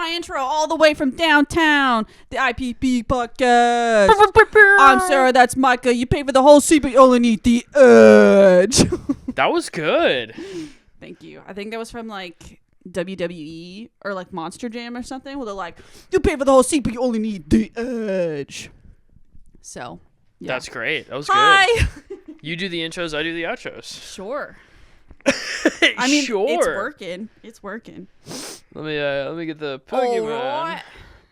my intro all the way from downtown. The IPP podcast. I'm Sarah, that's Micah. You pay for the whole seat, but you only need the edge. That was good. Thank you. I think that was from like WWE or like Monster Jam or something, where they're like, you pay for the whole seat, but you only need the edge. So, yeah. That's great. That was Hi. good. You do the intros, I do the outros. Sure. I mean, sure. it's working. It's working. Let me get the Pokemon. Alright.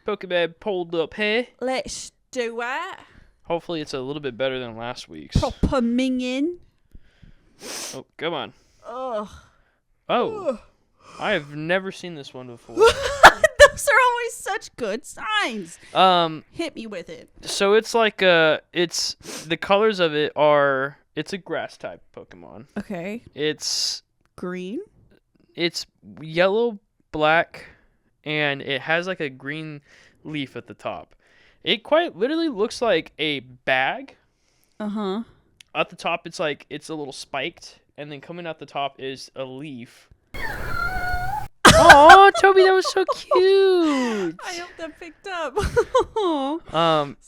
Pokemon pulled up here. Let's do it. Hopefully it's a little bit better than last week's. Proper minging. Oh, come on. Ugh. Oh. I have never seen this one before. Those are always such good signs. Hit me with it. So it's like it's the colors of it are, it's a grass type Pokemon. Okay. It's Green? It's yellow, black, and it has like a green leaf at the top. It quite literally looks like a bag. Uh-huh. At the top, it's like, it's a little spiked, and then coming out the top is a leaf. Oh, Toby, that was so cute. I hope that picked up.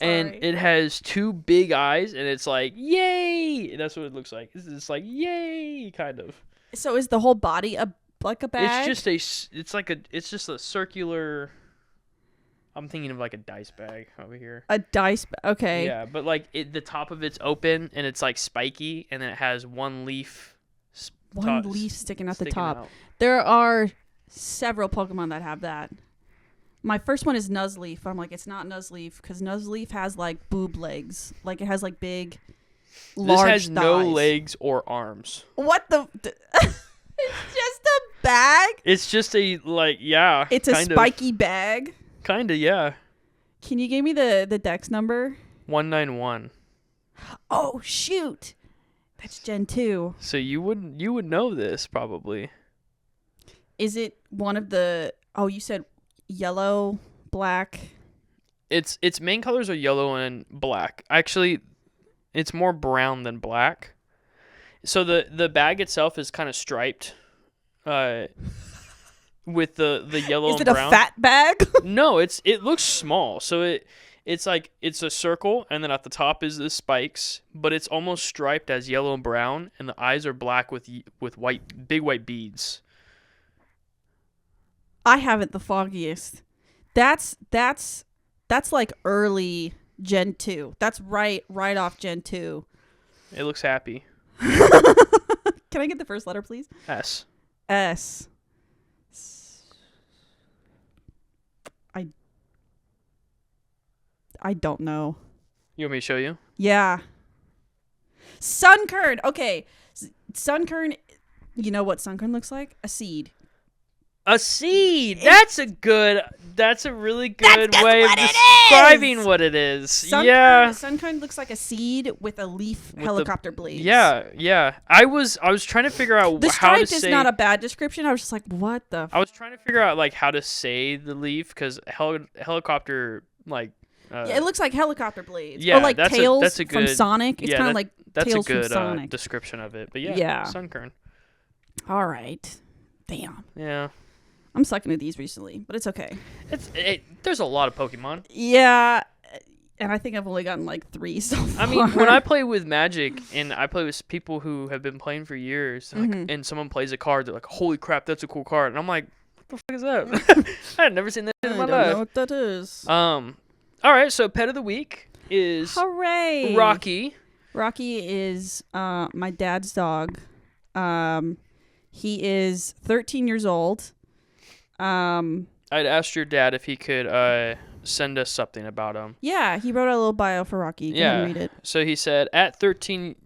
And it has two big eyes, and it's like, yay! That's what it looks like. It's like, yay, kind of. So is the whole body like a bag? It's just a circular. I'm thinking of like a dice bag over here. A dice bag. Okay. Yeah, but like the top of it's open and it's like spiky, and then it has one leaf. One leaf sticking at the top. Out. There are several Pokemon that have that. My first one is Nuzleaf. I'm like, it's not Nuzleaf because Nuzleaf has like boob legs. Like it has like big, large This has thighs. no legs or arms. What the? It's just a bag. It's just a yeah. It's a spiky bag. Kinda, yeah. Can you give me the dex number? 191. Oh shoot, that's Gen 2. So you would know this probably. Is it one of the? Oh, you said yellow, black. Its main colors are yellow and black. Actually, it's more brown than black. So the bag itself is kind of striped, with the yellow and brown. Is it a fat bag? No, it looks small. So it's like it's a circle, and then at the top is the spikes, but it's almost striped as yellow and brown, and the eyes are black with big white beads. I haven't the foggiest. That's like early Gen 2. That's right off Gen 2. It looks happy. Can I get the first letter, please? S. S. I don't know. You want me to show you? Yeah. Sunkern. Okay. Sunkern. You know what Sunkern looks like? A seed. A seed. That's a really good way of describing what it is. Yeah. Sunkern looks like a seed with a leaf helicopter blades. Yeah. I was trying to figure out the how to stripe say. is not a bad description. I was just like, what the? I was trying to figure out like how to say the leaf because helicopter like. Yeah, it looks like helicopter blades. Yeah, or like Tails from Sonic. It's kind of like Tails from Sonic. That's a good description of it. But yeah. Sunkern. All right. Damn. Yeah. I'm sucking at these recently, but it's okay. There's a lot of Pokemon. Yeah, and I think I've only gotten like 3 so far. I mean, when I play with Magic and I play with people who have been playing for years, and someone plays a card, they're like, "Holy crap, that's a cool card!" And I'm like, "What the fuck is that?" I had never seen that in my life. I don't know what that is. All right, so pet of the week is Hooray! Rocky. Rocky is my dad's dog. He is 13 years old. I'd asked your dad if he could send us something about him. Yeah, he wrote a little bio for Rocky. Go ahead and read it. So he said, at 13,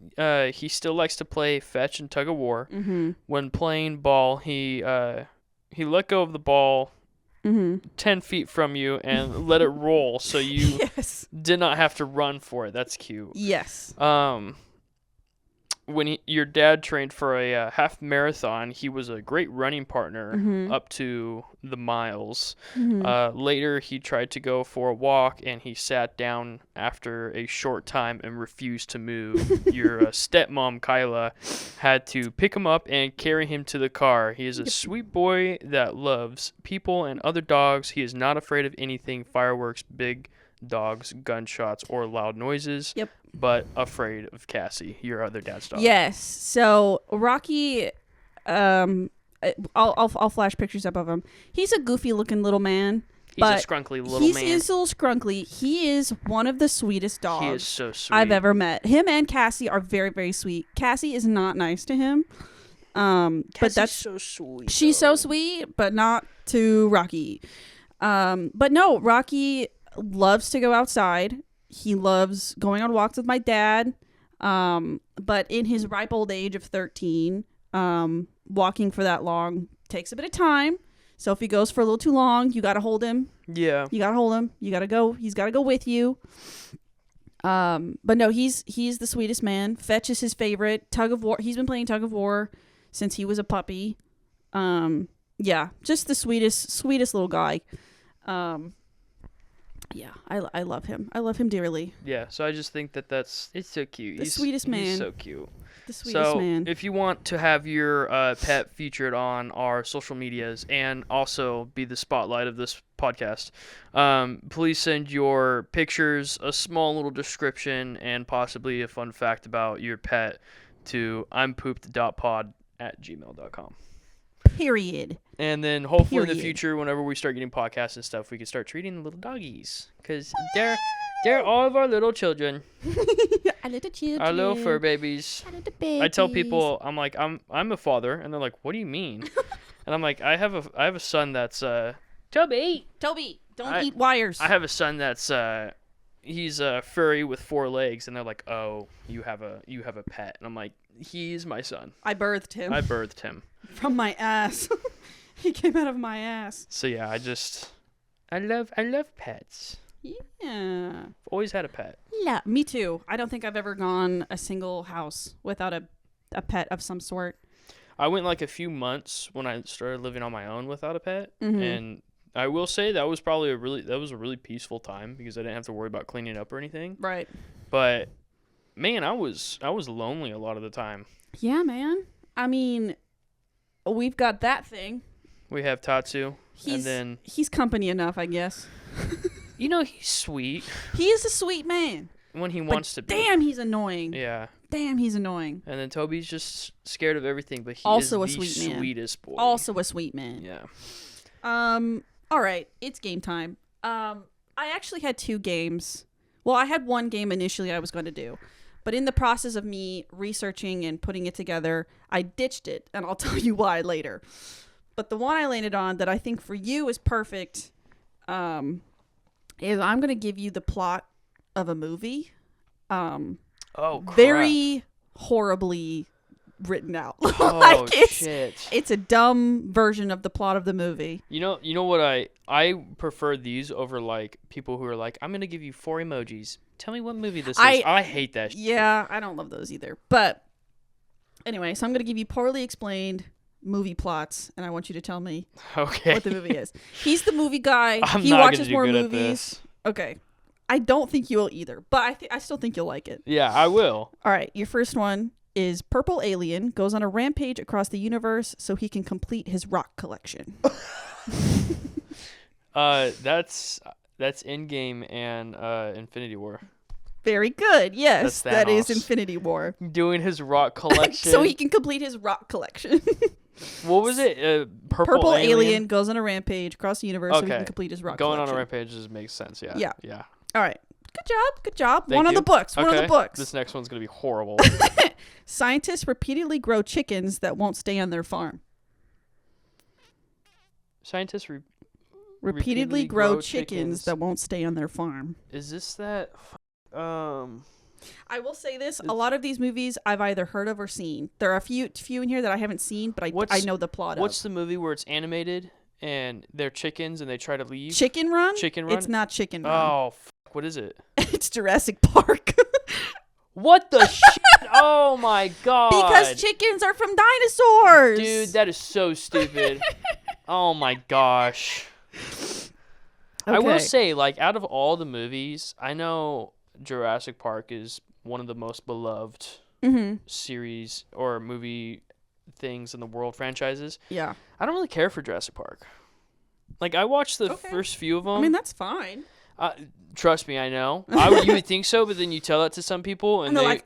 he still likes to play fetch and tug of war. Mm-hmm. When playing ball, he let go of the ball 10 feet from you and let it roll, so you did not have to run for it. That's cute. Yes. when your dad trained for a half marathon, he was a great running partner Mm-hmm. up to the miles. Mm-hmm. Later, he tried to go for a walk, and he sat down after a short time and refused to move. Your stepmom, Kyla, had to pick him up and carry him to the car. He is a sweet boy that loves people and other dogs. He is not afraid of anything, fireworks, big dogs, gunshots, or loud noises. Yep. But afraid of Cassie, your other dad's dog. Yes. So Rocky, I'll flash pictures up of him. He's a goofy looking little man. He's but a scrunkly little he's, man. He's a little scrunkly. He is one of the sweetest dogs He is so sweet. I've ever met. Him and Cassie are very, very sweet. Cassie is not nice to him. But that's so sweet. she's so sweet, but not to Rocky. But no, Rocky loves to go outside. He loves going on walks with my dad. But in his ripe old age of 13, walking for that long takes a bit of time. So if he goes for a little too long, you got to hold him. Yeah. You got to hold him. You got to go. He's got to go with you. But no, he's the sweetest man. Fetch is his favorite. Tug of War. He's been playing Tug of War since he was a puppy. Yeah, just the sweetest little guy. Yeah, I love him. I love him dearly. Yeah, so I just think it's so cute. The sweetest man. He's so cute. The sweetest man. If you want to have your pet featured on our social medias and also be the spotlight of this podcast, please send your pictures, a small little description, and possibly a fun fact about your pet to impooped.pod@gmail.com. Period. And then hopefully in the Period. future, whenever we start getting podcasts and stuff, we can start treating the little doggies. Because they're all of our little children. Our little children. Our little fur babies. Our little babies. I tell people, I'm like, I'm a father, and they're like, what do you mean? And I'm like, I have a son that's Toby, don't eat wires. I have a son that's he's furry with 4 legs, and they're like, oh, you have a pet, and I'm like, he's my son. I birthed him. I birthed him from my ass. He came out of my ass. So yeah, I love pets. Yeah. Always had a pet. Yeah, me too. I don't think I've ever gone a single house without a pet of some sort. I went like a few months when I started living on my own without a pet, Mm-hmm. and I will say that was probably a really peaceful time because I didn't have to worry about cleaning up or anything. Right. But man, I was lonely a lot of the time. Yeah, man. I mean, we've got that thing. We have Tatsu, and then he's company enough, I guess. he's sweet He is a sweet man. when he wants to be. Damn, he's annoying. Yeah. Damn, he's annoying. And then Toby's just scared of everything, but he Also is a the sweet man. sweetest boy. Also a sweet man. Yeah. All right, it's game time. I actually had 2 games. Well, I had 1 game initially I was going to do. But in the process of me researching and putting it together, I ditched it, and I'll tell you why later. But the one I landed on that I think for you is perfect is I'm going to give you the plot of a movie. Oh, crap. Very horribly written out. Oh, shit. It's a dumb version of the plot of the movie. You know what I prefer these over like people who are like, I'm gonna give you 4 emojis. Tell me what movie this is. I hate that shit. Yeah, I don't love those either. But anyway, so I'm gonna give you poorly explained movie plots, and I want you to tell me Okay. what the movie is. He's the movie guy. He not watches gonna do more good at movies. this. Okay. I don't think you will either, but I still think you'll like it. Yeah, I will. All right, your first one is Purple Alien goes on a rampage across the universe so he can complete his rock collection. That's Endgame and Infinity War. Very good. Yes, That's that is Thanos. Infinity War. Doing his rock collection. So he can complete his rock collection. What was it? Purple Alien goes on a rampage across the universe so he Okay. can complete his rock Going collection. on a rampage just makes sense. Yeah. Yeah. Yeah. All right. Good job. Good job. Thank One on you. the books. One on the Okay. books. This next one's gonna be horrible. Scientists repeatedly grow chickens that won't stay on their farm. Scientists Repeatedly grow chickens that won't stay on their farm. Is this that? I will say this: a lot of these movies I've either heard of or seen. There are a few in here that I haven't seen, but I know the plot What's of. the movie where it's animated and they're chickens and they try to leave? Chicken Run? Chicken Run? It's not Chicken Run. Oh, what is it? It's Jurassic Park. What the shit? Oh my god. Because chickens are from dinosaurs. Dude, that is so stupid. Oh my gosh. I will say, like, out of all the movies, I know Jurassic Park is one of the most beloved series or movie things in the world, franchises. Yeah. I don't really care for Jurassic Park. Like, I watched the first few of them. I mean, that's fine. Trust me, I know. You would think so, but then you tell that to some people, and they're like,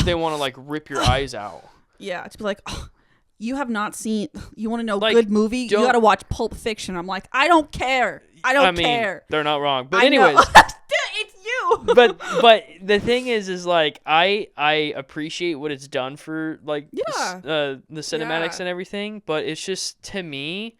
they want to, like, rip your eyes out. Yeah, to be like, you have not seen, you want to know Like, good movie? You got to watch Pulp Fiction. I'm like, I don't care. I don't care. They're not wrong. But anyways. It's you. but the thing is like, I appreciate what it's done for, like, the cinematics and everything, but it's just, to me,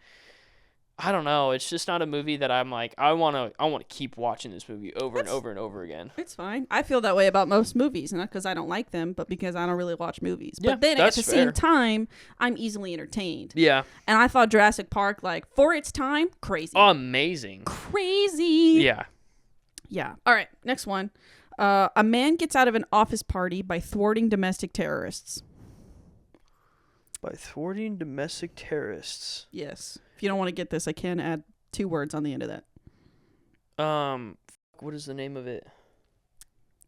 I don't know. It's just not a movie that I'm like, I want to keep watching this movie over and over and over again. It's fine. I feel that way about most movies, not because I don't like them, but because I don't really watch movies. Yeah, but then at that's the fair. same time, I'm easily entertained. Yeah. And I thought Jurassic Park, like, for its time, crazy. Amazing. Crazy. Yeah. Yeah. All right. Next one. A man gets out of an office party by thwarting domestic terrorists. By thwarting domestic terrorists. Yes. If you don't want to get this, I can add 2 words on the end of that. What is the name of it?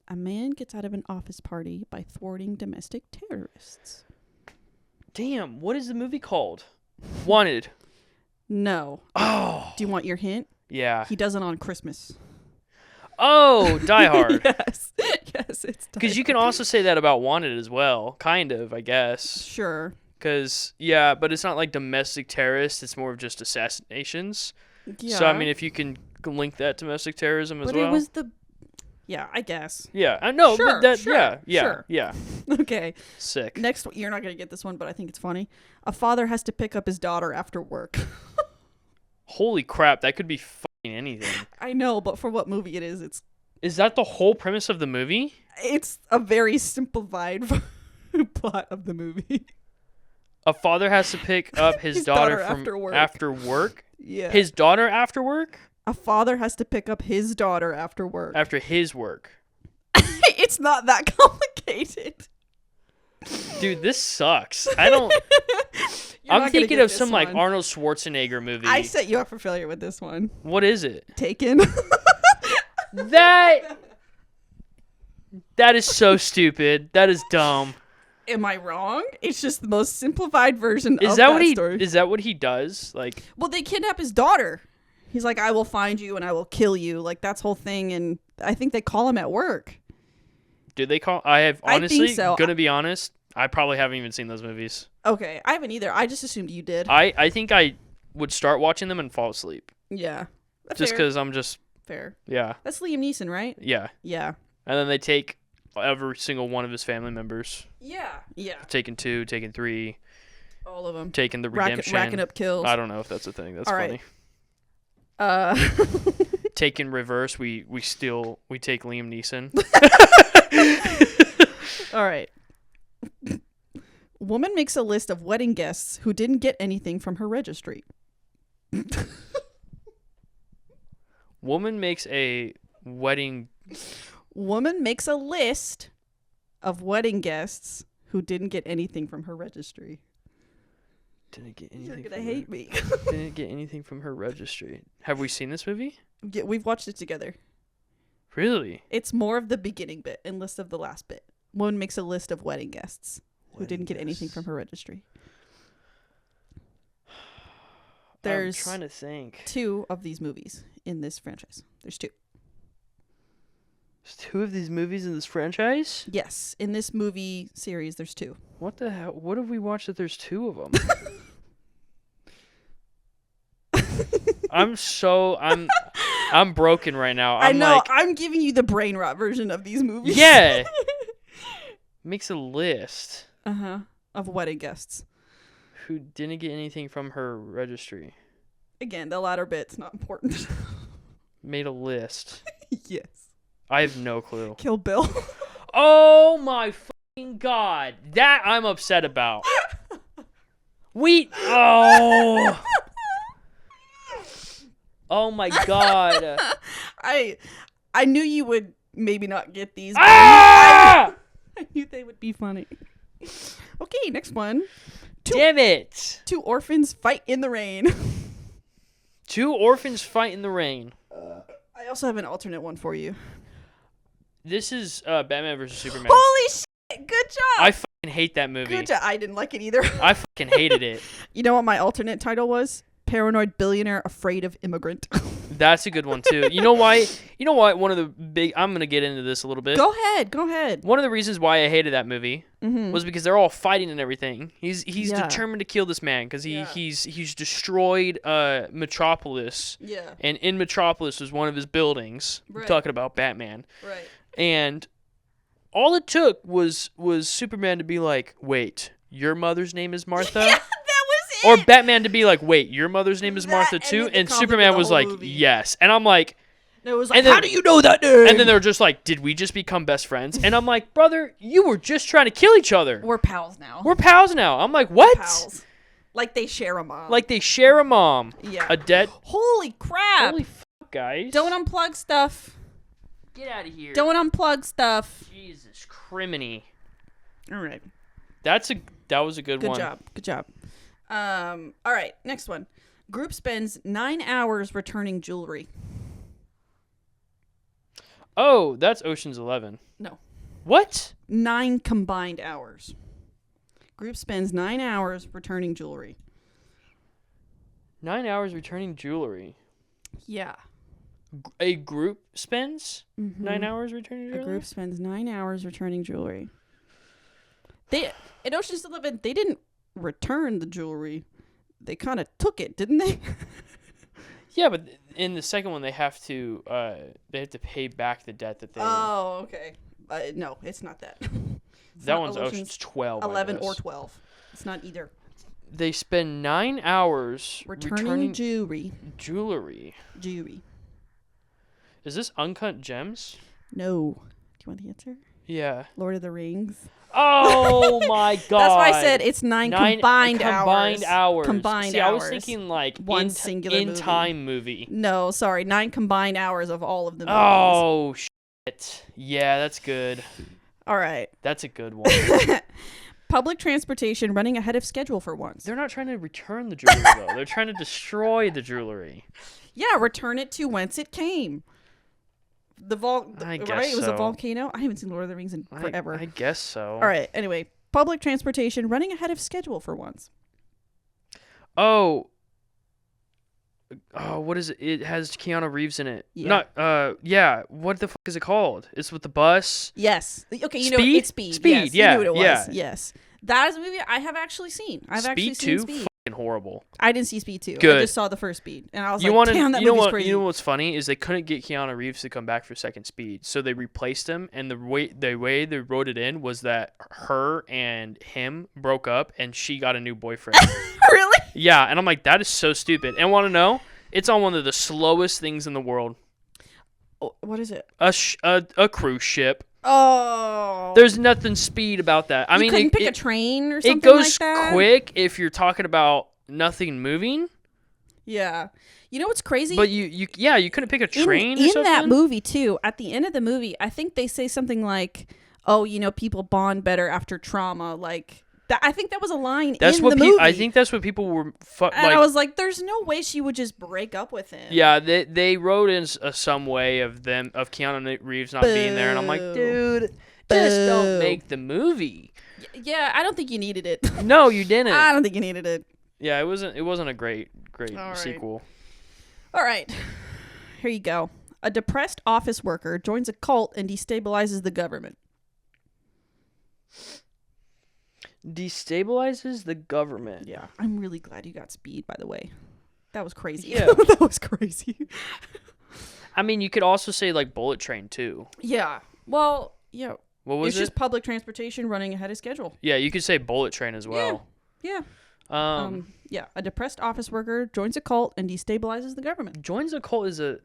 A man gets out of an office party by thwarting domestic terrorists. Damn, what is the movie called? Wanted. No. Oh. Do you want your hint? Yeah. He does it on Christmas. Oh, Die Hard. Yes. Yes, it's Die Because you can also say that about Wanted as well. Kind of, I guess. Sure. Because, yeah, but it's not like domestic terrorists. It's more of just assassinations. Yeah. So, I mean, if you can link that to domestic terrorism as well. But it was the... Yeah, I guess. Yeah, I know. Sure, but that, sure, yeah, sure. yeah. Okay. Sick. Next, you're not going to get this one, but I think it's funny. A father has to pick up his daughter after work. Holy crap, that could be fucking anything. I know, but for what movie it is, Is that the whole premise of the movie? it's a very simplified plot of the movie. A father has to pick up his daughter from after work? Yeah. His daughter after work? A father has to pick up his daughter after work. After his work. It's not that complicated. Dude, this sucks. I don't... I'm thinking of some, like, Arnold Schwarzenegger movie. I set you up for failure with this one. What is it? Taken. That is so stupid. That is dumb. Am I wrong? It's just the most simplified version Is of that that what he story. Is that what he does? Like, well, they kidnap his daughter. He's like, I will find you and I will kill you. Like, that's whole thing. And I think they call him at work. do they call? I have honestly, I think so. Gonna be honest, I probably haven't even seen those movies. Okay, I haven't either. I just assumed you did. I think I would start watching them and fall asleep. Yeah. Just because I'm just, Fair. yeah. That's Liam Neeson, right? Yeah. Yeah. And then they take every single one of his family members. Yeah. Yeah. Taking 2, taking 3, All of them. taking the redemption. Racking up kills. I don't know if that's a thing. That's All funny. right. Taking reverse, we take Liam Neeson. All right. Woman makes a list of wedding guests who didn't get anything from her registry. Woman makes a wedding. Woman makes a list of wedding guests who didn't get anything from her registry. Didn't get anything. You're gonna hate me. Didn't get anything from her registry. Have we seen this movie? Yeah, we've watched it together. Really? It's more of the beginning bit and less of the last bit. Woman makes a list of wedding guests who didn't get anything from her registry. There's I'm trying to think. 2 of these movies in this franchise. There's 2. There's 2 of these movies in this franchise? Yes, in this movie series, there's 2. What the hell? What have we watched that there's 2 of them? I'm broken right now. I know. Like, I'm giving you the brain rot version of these movies. yeah. Makes a list. Of wedding guests. Who didn't get anything from her registry. Again, the latter bit's not important. Made a list. Yes. I have no clue. Kill Bill. Oh my fucking god. That I'm upset about. Oh. Oh my god. I knew you would maybe not get these. Ah! I knew they would be funny. Okay, next one. Damn it! Two orphans fight in the rain. Two orphans fight in the rain. I also have an alternate one for you. This is Batman vs Superman. Holy shit! Good job. I fucking hate that movie. Good job. I didn't like it either. I fucking hated it. You know what my alternate title was? Paranoid billionaire afraid of immigrant. That's a good one too. You know why? You know what? One of the big. I'm gonna get into this a little bit. Go ahead. One of the reasons why I hated that movie was because they're all fighting and everything. He's determined to kill this man because he's destroyed Metropolis. Yeah. And in Metropolis was one of his buildings. Right. Talking about Batman. Right. And all it took was Superman to be like, "Wait, your mother's name is Martha." Yeah, that was it. Or Batman to be like, "Wait, your mother's name is That, Martha and too?" then they And called it Superman the was whole like, movie. "Yes." And I'm like, And it was like, and then- how do you know that name? and then they're just like, "Did we just become best friends?" And I'm like, "Brother, you were just trying to kill each other. We're pals now. We're pals now." I'm like, "What?" Pals. Like they share a mom. Like they share a mom. Yeah. A dead. Holy crap. Holy fuck, guys. Don't unplug stuff. Get out of here. Don't unplug stuff. Jesus, criminy. All right. That was a good one. Good job. All right. Next one. Group spends 9 hours returning jewelry. Oh, that's Ocean's 11. No. What? 9 combined hours. Group spends 9 hours returning jewelry. 9 hours returning jewelry. Yeah. A group spends 9 hours returning jewelry? A group spends 9 hours returning jewelry. They in Ocean's 11, they didn't return the jewelry. They kind of took it, didn't they? Yeah, but in the second one, they have to pay back the debt that they. Oh, okay. No, it's not that. It's that not one's Ocean's 12. 11 I guess. or 12. It's not either. They spend 9 hours Returning jewelry. Jewelry. Jewelry. Is this Uncut Gems? No. Do you want the answer? Yeah. Lord of the Rings. Oh my god. That's why I said it's 9 combined hours. Combined hours. Combined See, hours. I was thinking like One singular movie. time movie. No, sorry. 9 combined hours of all of the movies. Oh shit. Yeah, that's good. All right. That's a good one. Public transportation running ahead of schedule for once. They're not trying to return the jewelry though. They're trying to destroy the jewelry. Yeah, return it to whence it came. I guess right? It was a so. volcano. I haven't seen Lord of the Rings in forever. I guess so. All right. Anyway, public transportation running ahead of schedule for once. Oh, what is it? It has Keanu Reeves in it. Yeah. Yeah. What the fuck is it called? It's with the bus. Yes. Okay, you know Speed? it's Speed. Speed, Yes, yeah, you knew what it was. yeah. Yes. That is a movie I have actually seen. I've actually seen Speed 2? Speed. Fucking horrible. I didn't see Speed 2. I Good. just saw the first Speed. And I was You like, wanted, damn, that you know movie's what? crazy. You know what's funny is they couldn't get Keanu Reeves to come back for second Speed, so they replaced him. And the way they wrote it in was that her and him broke up, and she got a new boyfriend. Really? Yeah, and I'm like, that is so stupid. And want to know? It's on one of the slowest things in the world. Oh, what is it? A cruise ship. Oh. There's nothing speed about that. I You mean, couldn't pick a train or something it goes like that? quick if you're talking about nothing moving. Yeah. You know what's crazy? But you couldn't pick a train or in something. that movie too. At the end of the movie, I think they say something like, "Oh, people bond better after trauma." Like that. I think that was a line That's in what the movie. I think that's what people were. And I was like, "There's no way she would just break up with him." Yeah, they wrote in some way of Keanu Reeves not being there, and I'm like, dude, just don't make the movie. Yeah, I don't think you needed it. No, you didn't. I don't think you needed it. Yeah, it wasn't a great All right. sequel. All right. Here you go. A depressed office worker joins a cult and destabilizes the government. Destabilizes the government. Yeah. I'm really glad you got Speed, by the way. That was crazy. Yeah. That was crazy. I mean, you could also say like Bullet Train too. Yeah. Well, yeah. What was it's it? just public transportation running ahead of schedule. Yeah, you could say Bullet Train as well. Yeah. Yeah. A depressed office worker joins a cult and destabilizes the government. Joins a cult is a.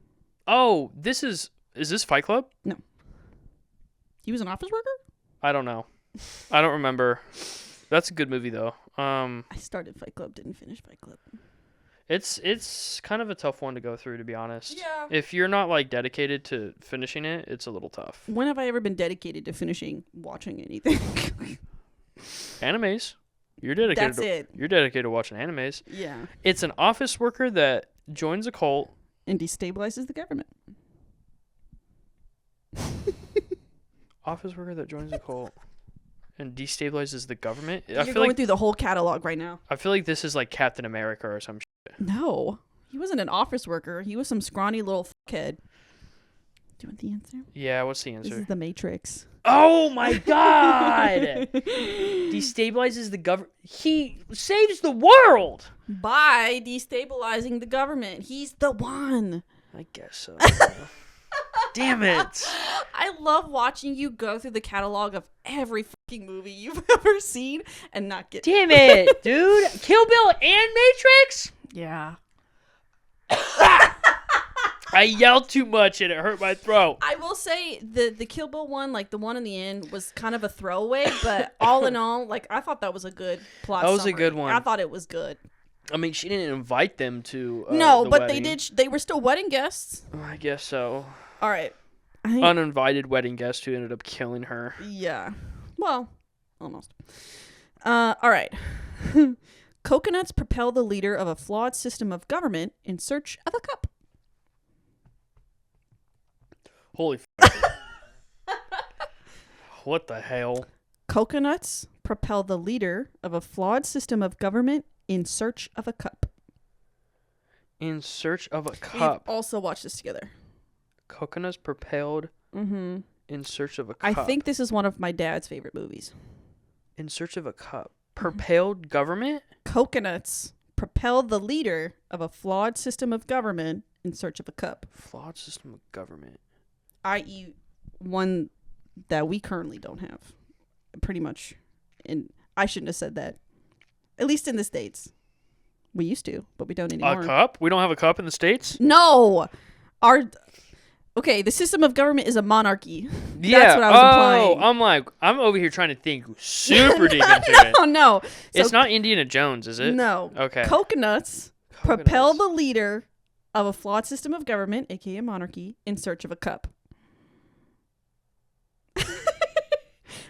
Oh, is this Fight Club? No. He was an office worker? I don't know. I don't remember. That's a good movie though. I started Fight Club, didn't finish Fight Club. It's kind of a tough one to go through, to be honest. Yeah. If you're not like dedicated to finishing it, it's a little tough. When have I ever been dedicated to finishing watching anything? Animes. You're dedicated. That's it. You're dedicated to watching animes. Yeah. It's an office worker that joins a cult And destabilizes the government. Office worker that joins a cult and destabilizes the government. You're going through the whole catalog right now. I feel like this is like Captain America or some shit. No. He wasn't an office worker. He was some scrawny little fuckhead. Do you want the answer? Yeah, what's the This answer? is the Matrix. Oh my god! Destabilizes the government. He saves the world! By destabilizing the government. He's the one. I guess so. Damn it. I love watching you go through the catalog of every fucking movie you've ever seen and not get... Damn it, dude. Kill Bill and Matrix? Yeah. I yelled too much and it hurt my throat. I will say the Kill Bill one, like the one in the end, was kind of a throwaway, but all in all, like I thought that was a good plot. That was a summary. good one. I thought it was good. I mean, she didn't invite them to No, the but wedding. they did. They were still wedding guests. I guess so. All right. I think, Uninvited wedding guest who ended up killing her. yeah. Well, almost. All right. Coconuts propel the leader of a flawed system of government in search of a cup. Holy fuck. What the hell? Coconuts propel the leader of a flawed system of government in search of a cup. In search of a We've cup. also watched this together. Coconuts propelled Mm-hmm. in search of a I cup. think this is one of my dad's favorite movies. In search of a cup. Propelled government? Coconuts propel the leader of a flawed system of government in search of a cup, Flawed system of government. i.e., one that we currently don't have. Pretty much. And I shouldn't have said that. At least in the States. We used to, but we don't anymore. A cup? We don't have a cup in the States? No! Okay, the system of government is a monarchy. Yeah. That's what I was implying. I'm over here trying to think super deep into it. Oh, no. It's not Indiana Jones, is it? No. Okay. Coconuts propel the leader of a flawed system of government, aka monarchy, in search of a cup.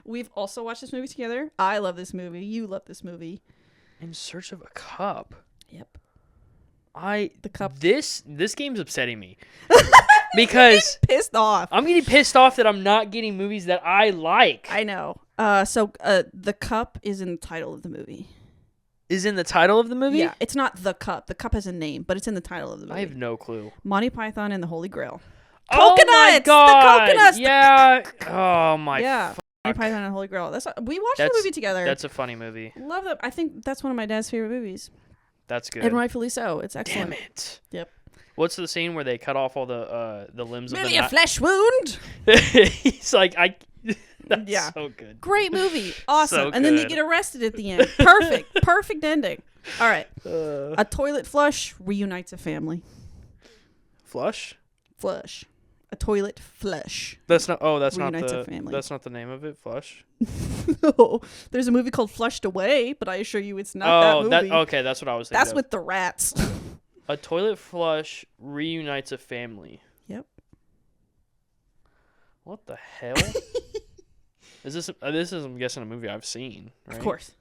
We've also watched this movie together. I love this movie. You love this movie. In search of a cup. Yep. The cup. This game's upsetting me. Because Pissed off. I'm getting pissed off that I'm not getting movies that I like. I know. So the cup is in the title of the movie. Is in the title of the movie? Yeah, it's not the cup. The cup has a name, but it's in the title of the movie. I have no clue. Monty Python and the Holy Grail. Oh Coconuts! my God. The coconuts! Yeah. Oh my. Yeah. Fuck. Monty Python and the Holy Grail. We watched the movie together. That's a funny movie. Love that. I think that's one of my dad's favorite movies. That's good. And rightfully so. It's excellent. Damn it. Yep. What's the scene where they cut off all the limbs Maybe of a flesh wound. He's like, that's Yeah. so good. Great movie. Awesome. So and then they good. get arrested at the end. Perfect. Perfect ending. All right. Uh, A toilet flush reunites a family. Flush? Flush. A toilet flush. That's not. Oh, that's not Reunites a the. family. That's not the name of it. Flush. No. There's a movie called Flushed Away, but I assure you it's not that movie. Okay. That's what I was thinking. That's of. with the rats. A toilet flush reunites a family. Yep. What the hell? Is this? This is, I'm guessing, a movie I've seen. Right? Of course.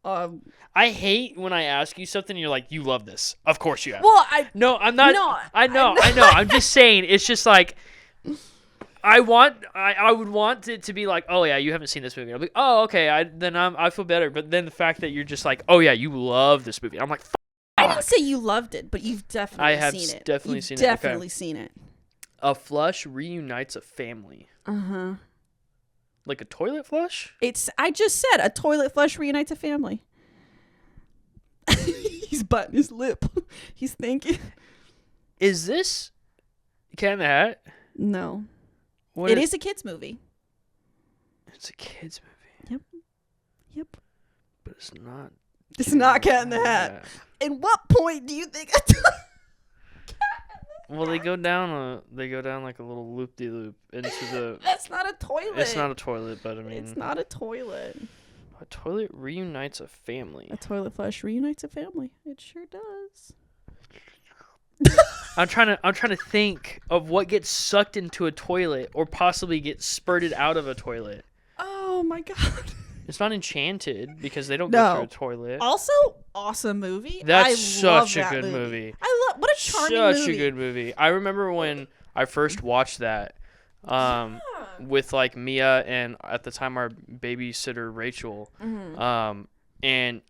I hate when I ask you something and you're like, you love this. Of course you have. Well, No, I'm not. No, I know. I'm just saying. It's just like I would want it to be like, oh yeah, you haven't seen this movie. I'm like, oh okay. I feel better. But then the fact that you're just like, oh yeah, you love this movie. I'm like, I didn't say you loved it, but you've definitely seen it. definitely You've seen it. Okay. Definitely seen it. A flush reunites a family. Uh-huh. Like a toilet flush? I just said a toilet flush reunites a family. He's biting his lip. He's thinking. Is this Cat in the Hat? No. What It is a kid's movie. It's a kid's movie. Yep. But it's not. It's not Cat in the Hat. At what point do you think Well, they go down like a little loop de loop into the. That's not a toilet. It's not a toilet, but I mean. It's not a toilet. A toilet reunites a family. A toilet flush reunites a family. It sure does. I'm trying to think of what gets sucked into a toilet or possibly gets spurted out of a toilet. Oh my god. It's not Enchanted because they don't go No. through a toilet. Also, awesome movie. That's I love such a that good movie. I love what a charming Such movie. a good movie. I remember when I first watched that with like Mia and at the time our babysitter Rachel. And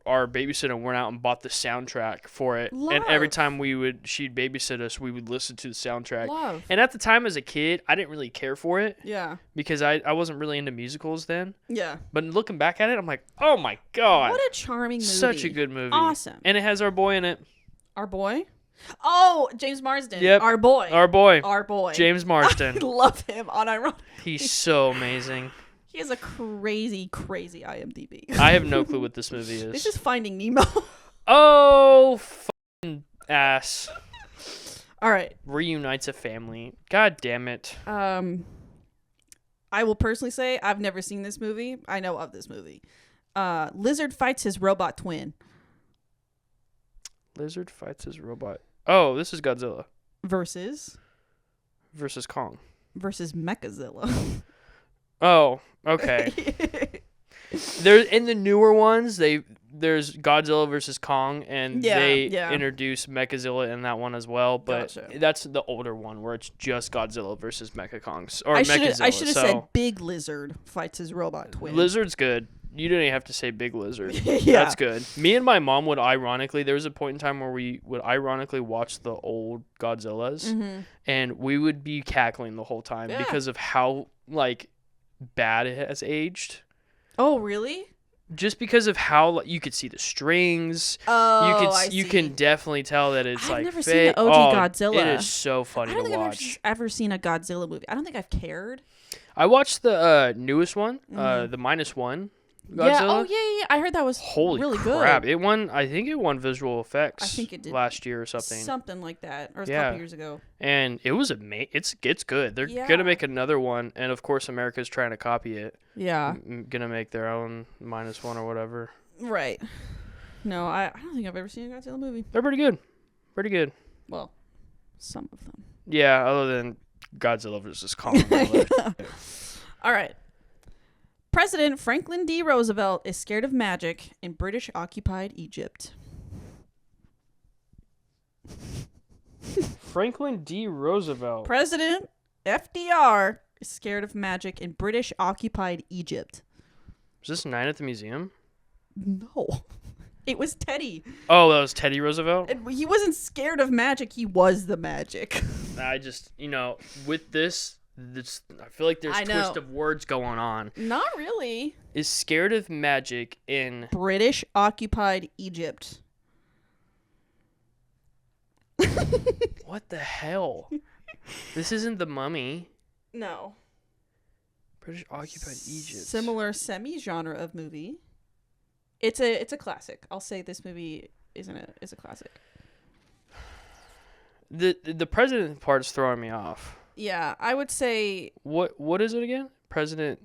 our babysitter went out and bought the soundtrack for it. And every Love. time she'd babysit us, we would listen to the soundtrack. Love. And at the time as a kid, I didn't really care for it Yeah. because I wasn't really into musicals then. Yeah. But looking back at it, I'm like, oh my God. What a charming movie. Such a good movie. Awesome. And it has our boy in it. Our boy? Oh, James Marsden. Yep. Our boy. Our boy. Our boy. James Marsden. I love him unironically. He's so amazing. He has a crazy, crazy IMDb. I have no clue what this movie is. This is Finding Nemo. Oh, fucking ass. All right. Reunites a family. God damn it. I will personally say I've never seen this movie. I know of this movie. Lizard fights his robot twin. Lizard fights his robot. Oh, this is Godzilla Versus Kong. Mechazilla. Oh, okay. There in the newer ones, there's Godzilla versus Kong, and they introduce Mechazilla in that one as well. But that's the older one where it's just Godzilla versus Mechakong or Mechazilla. I should have said Big Lizard fights his robot twin. Lizard's good. You didn't have to say Big Lizard. Yeah. That's good. Me and my mom would ironically, there was a point in time where we would ironically watch the old Godzillas, and we would be cackling the whole time because of how like bad it has aged. Oh, really? Just because of how you could see the strings. Oh, you can definitely tell that it's I've like never seen fake. the OG Godzilla. It is so funny to watch. I don't think I've ever seen a Godzilla movie. I don't think I've cared. I watched the newest one, the -1 Godzilla. Yeah. Oh, yeah. I heard that was really crap. good. It won. I think it won visual effects. I think it did last year or something. Something like that, or a couple years ago. And it was it's good. They're gonna make another one, and of course America's trying to copy it. Yeah. Gonna make their own -1 or whatever. Right. No, I don't think I've ever seen a Godzilla movie. They're pretty good. Pretty good. Well, some of them. Yeah, other than Godzilla versus Kong. All right. President Franklin D. Roosevelt is scared of magic in British-occupied Egypt. Franklin D. Roosevelt. President FDR is scared of magic in British-occupied Egypt. Was this Night at the Museum? No. It was Teddy. Oh, that was Teddy Roosevelt? He wasn't scared of magic. He was the magic. I just, with this, I feel like there's twist of words going on. Not really. Is scared of magic in British-occupied Egypt. What the hell? This isn't The Mummy. No. British-occupied Egypt. Similar semi-genre of movie. It's a classic. I'll say this movie is a classic. The president part's throwing me off. Yeah, I would say what is it again? President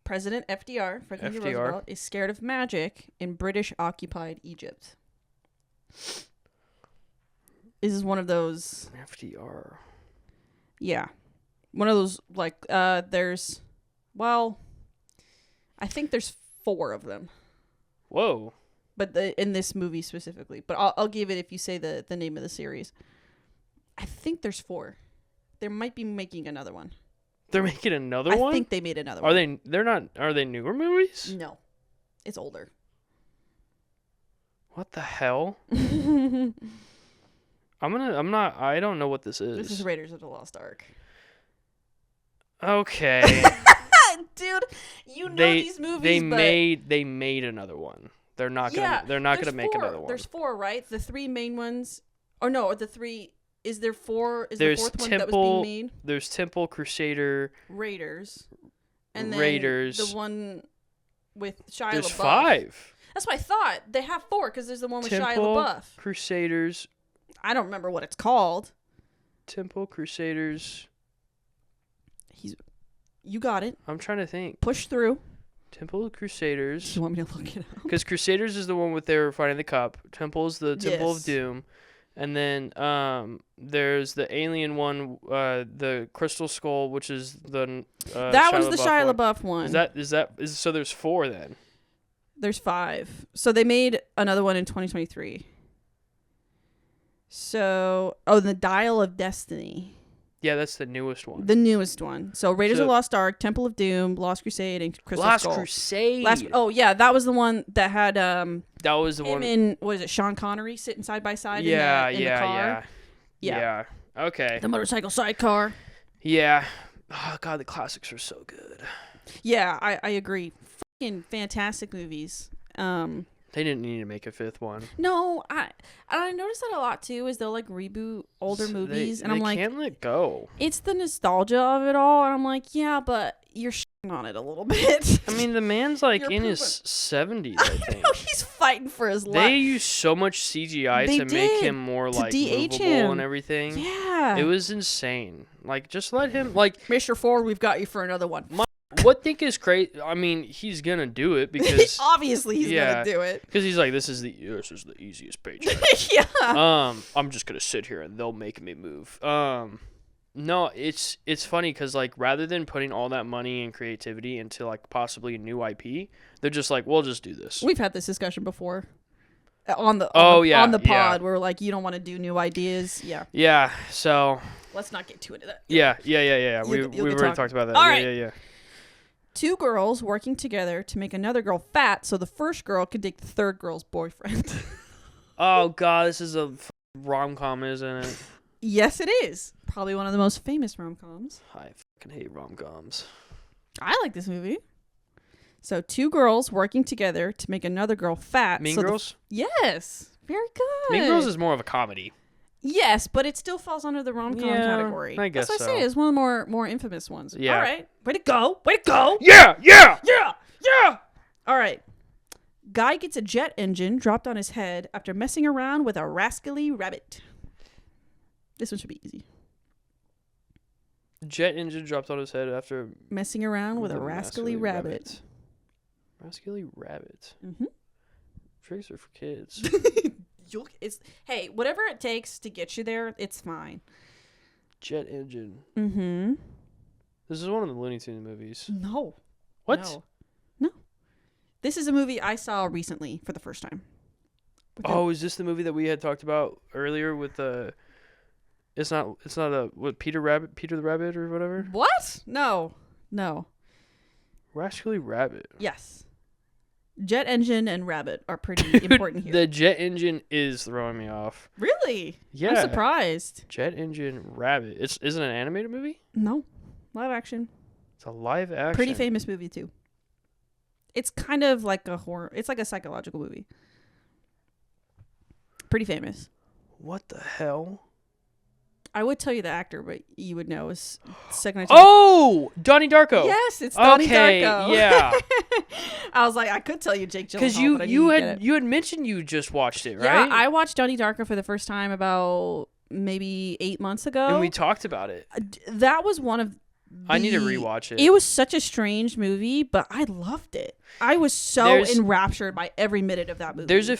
FDR, Franklin D. Roosevelt, is scared of magic in British-occupied Egypt. This is one of those FDR. Yeah. One of those I think there's 4 of them. Whoa. But in this movie specifically. But I'll give it if you say the name of the series. I think there's 4. They might be making another one. They're making another one? I think they made another one. Are they newer movies? No. It's older. What the hell? I don't know what this is. This is Raiders of the Lost Ark. Okay. Dude, these movies. They made another one. They're not gonna make another one. There's 4, right? The 3 main ones. Or no, the 3. Is there 4? Is there's the 4th Temple, one that was being made? There's Temple, Crusader, Raiders, and then Raiders. The one with Shia LaBeouf. There's 5. That's what I thought. They have 4 because there's the one with Temple, Shia LaBeouf. Crusaders. I don't remember what it's called. Temple, Crusaders. You got it. I'm trying to think. Push through. Temple of Crusaders. Do you want me to look it up? Because Crusaders is the one with they were fighting the cup. Temple is the Temple of Yes. Doom. And then there's the alien one, the Crystal Skull, which is the That was the Shia Shia LaBeouf LaBeouf one. So there's 4 then. There's 5. So they made another one in 2023. So, the Dial of Destiny. Yeah, that's the newest one. The newest one. So Raiders of the Lost Ark, Temple of Doom, Lost Crusade, and Crystal Skull. Crusade. That was the one that had That was the him one. and what is it, Sean Connery sitting side by side in the car. Yeah. Okay. The motorcycle sidecar. Yeah. Oh god, the classics are so good. Yeah, I agree. Fucking fantastic movies. They didn't need to make a 5th one. No, I noticed that a lot too. Is they'll like reboot older movies, and I'm like, they can't let go. it's the nostalgia of it all, and I'm like, yeah, but you're shitting on it a little bit. I mean, the man's like You're in his pooping. 70s, I think. know, he's fighting for his life. They used so much CGI They to make did, him more to like de-age movable him. and everything. Yeah, It was insane. Like, just let him. Like, Mr. Ford, we've got you for another one. what think is crazy? I mean, he's gonna do it because Obviously he's Yeah. gonna do it. because he's like, this is the easiest paycheck. Yeah. I'm just gonna sit here and they'll make me move. No, it's funny because like rather than putting all that money and creativity into like possibly a new IP, they're just like, we'll just do this. We've had this discussion before. On the pod, yeah. where like you don't want to do new ideas. Yeah. Yeah. So Let's not get too into that. yeah. You'll We've get already talking. talked about that. All yeah, right. yeah. 2 girls working together to make another girl fat, so the first girl could date the third girl's boyfriend. Oh god, this is a rom-com, isn't it? Yes, it is. Probably one of the most famous rom-coms. I fucking hate rom-coms. I like this movie. So 2 girls working together to make another girl fat. Mean so Girls? Yes. Very good. Mean Girls is more of a comedy. Yes, but it still falls under the rom-com category. I guess That's what I so. say. It's one of the more infamous ones. Yeah. All right. Way to go. Way to go. Yeah. Yeah. All right. Guy gets a jet engine dropped on his head after messing around with a rascally rabbit. This one should be easy. Jet engine dropped on his head after Messing around with a the rascally rabbit. Rascally rabbit. Mm-hmm. Tricks are for kids. Hey, whatever it takes to get you there, it's fine. Jet engine. Mm-hmm. This is one of the Looney Tunes movies. No. What? No. This is a movie I saw recently for the first time. Oh, is this the movie that we had talked about earlier with the? It's not a what Peter the Rabbit or whatever. What? No. Rascally Rabbit. Yes. Jet engine and rabbit are pretty important here. The jet engine is throwing me off. Really? Yeah. I'm surprised. Jet engine rabbit. Isn't it an animated movie? No. Live action. It's a live action. Pretty famous movie too. It's kind of like a horror. It's like a psychological movie. Pretty famous. What the hell? I would tell you the actor, but you would know. It's second. Oh, Donnie Darko. Yes, it's Donnie Okay, Darko. yeah. I was like, I could tell you Jake Gyllenhaal, Because but I you didn't get it. you had mentioned you just watched it, right? Yeah, I watched Donnie Darko for the first time about maybe 8 months ago. and we talked about it. That was one of. I need to rewatch it. It was such a strange movie, but I loved it. I was so enraptured by every minute of that movie. There's a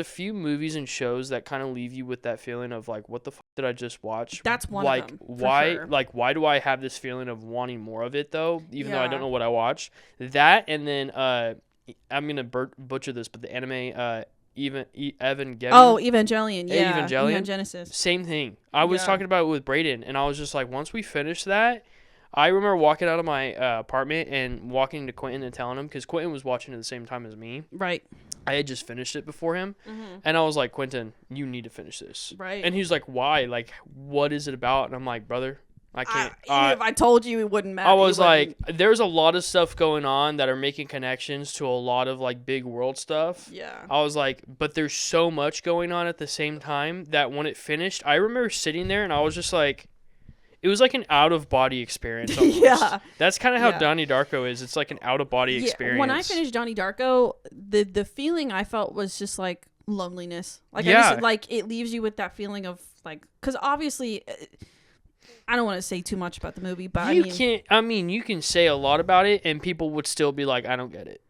few movies and shows that kind of leave you with that feeling of like, what the fuck did I just watch? That's one like, of them. why? Sure. Like, why do I have this feeling of wanting more of it though? Even though I Yeah. don't know what I watched. That and then I'm gonna butcher this, but the anime Evangelion. Oh, Evangelion. Yeah. Evangelion? Neon Genesis. Same thing. I was Yeah. talking about it with Brayden, and I was just like, once we finish that, I remember walking out of my apartment and walking to Quentin and telling him, because Quentin was watching at the same time as me. Right. I had just finished it before him, and I was like, Quentin, you need to finish this. Right. And he was like, why? Like, what is it about? And I'm like, brother, I can't. Even if I told you, it wouldn't matter. I was like, there's a lot of stuff going on that are making connections to a lot of like big world stuff. Yeah. I was like, but there's so much going on at the same time that when it finished, I remember sitting there and I was just like, it was like an out of body experience. Almost. Yeah. That's kind of how Yeah. Donnie Darko is. It's like an out of body experience. When I finished Donnie Darko, the feeling I felt was just like loneliness. Like Yeah. like it leaves you with that feeling of like, because obviously I don't want to say too much about the movie, but You can't. I mean, you can say a lot about it, and people would still be like, "I don't get it."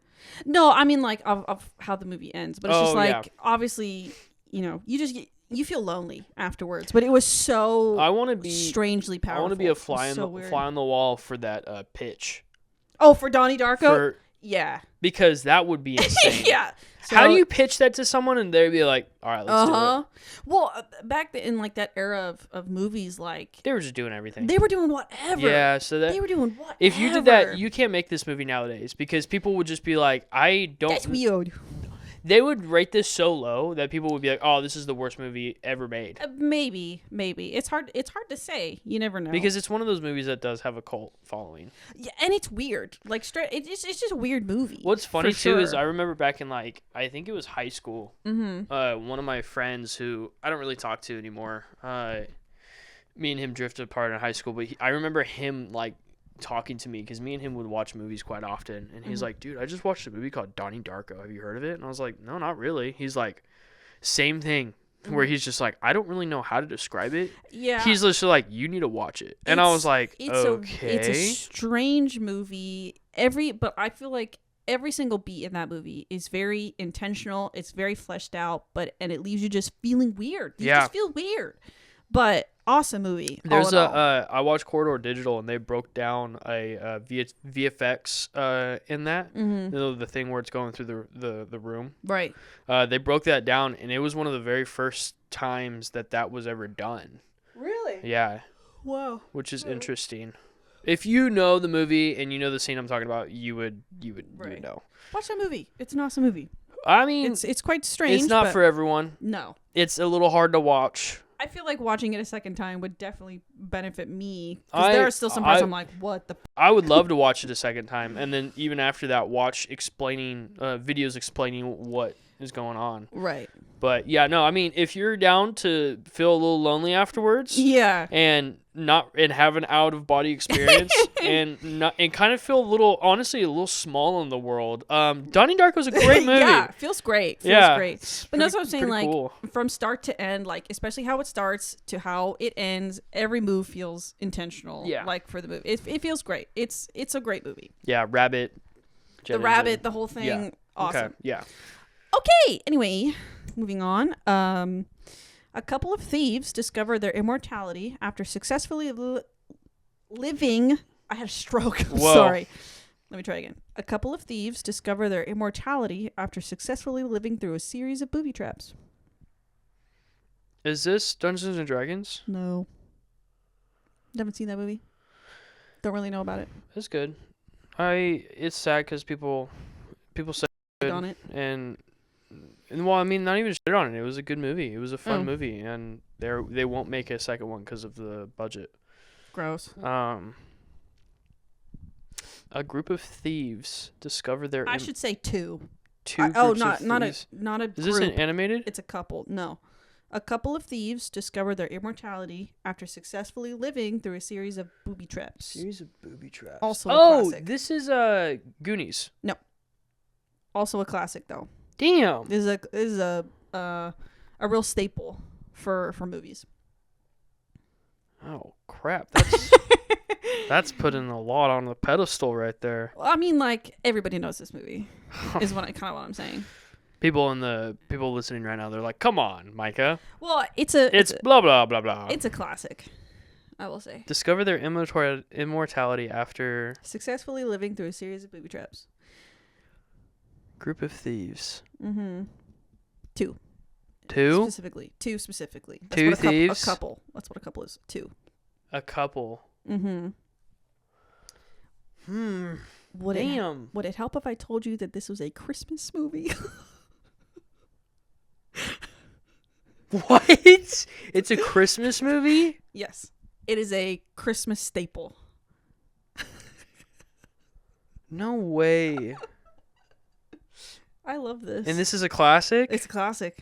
no, I mean like of how the movie ends, but it's just Oh, like yeah. obviously, you feel lonely afterwards. But it was so I want to be strangely powerful. I want to be a It was fly so weird. on the wall for that pitch. Oh, for Donnie Darko? Yeah. Because that would be insane. Yeah. How do you pitch that to someone and they'd be like, "All right, let's do it." Well, back in like that era of movies, like They were just doing everything. they were doing whatever. Yeah, so that They were doing whatever. if you did that, you can't make this movie nowadays because people would just be like, "I don't." That's weird. They would rate this so low that people would be like, "Oh, this is the worst movie ever made." Maybe. It's hard to say. You never know. Because it's one of those movies that does have a cult following. Yeah, and it's weird. Like straight, it's just a weird movie. What's funny for too is sure. I remember back in like I think it was high school. One of my friends who I don't really talk to anymore. Me and him drifted apart in high school, but I remember him like talking to me because me and him would watch movies quite often, and he's like, "Dude, I just watched a movie called Donnie Darko. Have you heard of it?" And I was like, "No, not really." He's like, "Same thing." Where he's just like, I don't really know how to describe it. Yeah. He's just like, you need to watch it. And I was like, okay. It's a strange movie. But I feel like every single beat in that movie is very intentional. It's very fleshed out, and it leaves you just feeling weird. You just feel weird. But awesome movie. There's I watched Corridor Digital and they broke down a VFX in that. The thing where it's going through the room. Right. They broke that down and it was one of the very first times that was ever done. Really? Yeah. Wow. Which is interesting. If you know the movie and you know the scene I'm talking about, you would know. Watch that movie. It's an awesome movie. I mean, it's quite strange. It's not for everyone. No. It's a little hard to watch. I feel like watching it a second time would definitely benefit me. Because there are still some parts I'm like, what the... I would love to watch it a second time. And then even after that, watch videos explaining what is going on. Right. But yeah, no, I mean, if you're down to feel a little lonely afterwards... Yeah. And have an out of body experience and kind of feel a little small in the world. Donnie Darko's a great movie. Yeah, feels great. Great. But that's what I'm saying. Like cool. From start to end, like especially how it starts to how it ends, every move feels intentional. Yeah. Like for the movie, it feels great. It's a great movie. Yeah, Rabbit. The rabbit, the whole thing. Yeah. Awesome. Okay. Yeah. Okay. Anyway, moving on. A couple of thieves discover their immortality after successfully living. I had a stroke. I'm sorry. Let me try again. A couple of thieves discover their immortality after successfully living through a series of booby traps. Is this Dungeons and Dragons? No. Haven't seen that movie. Don't really know about it. It's good. It's sad because people say good On it. and well, I mean, not even shit on it. It was a good movie. It was a fun movie, and they won't make a second one because of the budget. Gross. A group of thieves discover their. I should say two. Two. Not a Is group. this an animated? It's a couple. No. A couple of thieves discover their immortality after successfully living through a series of booby traps. Series of booby traps. Also a classic. This is Goonies. No. Also a classic though. Damn. This is a real staple for movies. Oh crap! That's putting a lot on the pedestal right there. Well, I mean, like everybody knows this movie. Is what I'm saying. People listening right now, they're like, "Come on, Micah." Well, it's blah blah blah blah. It's a classic, I will say. Discover their immortality after Successfully living through a series of booby traps. Group of thieves. Mm-hmm. Two. Specifically. That's Two what thieves. A couple. That's what a couple is. Two. A couple. Mm-hmm. Would it help if I told you that this was a Christmas movie? What? It's a Christmas movie? Yes. It is a Christmas staple. No way. I love this. And this is a classic? It's a classic.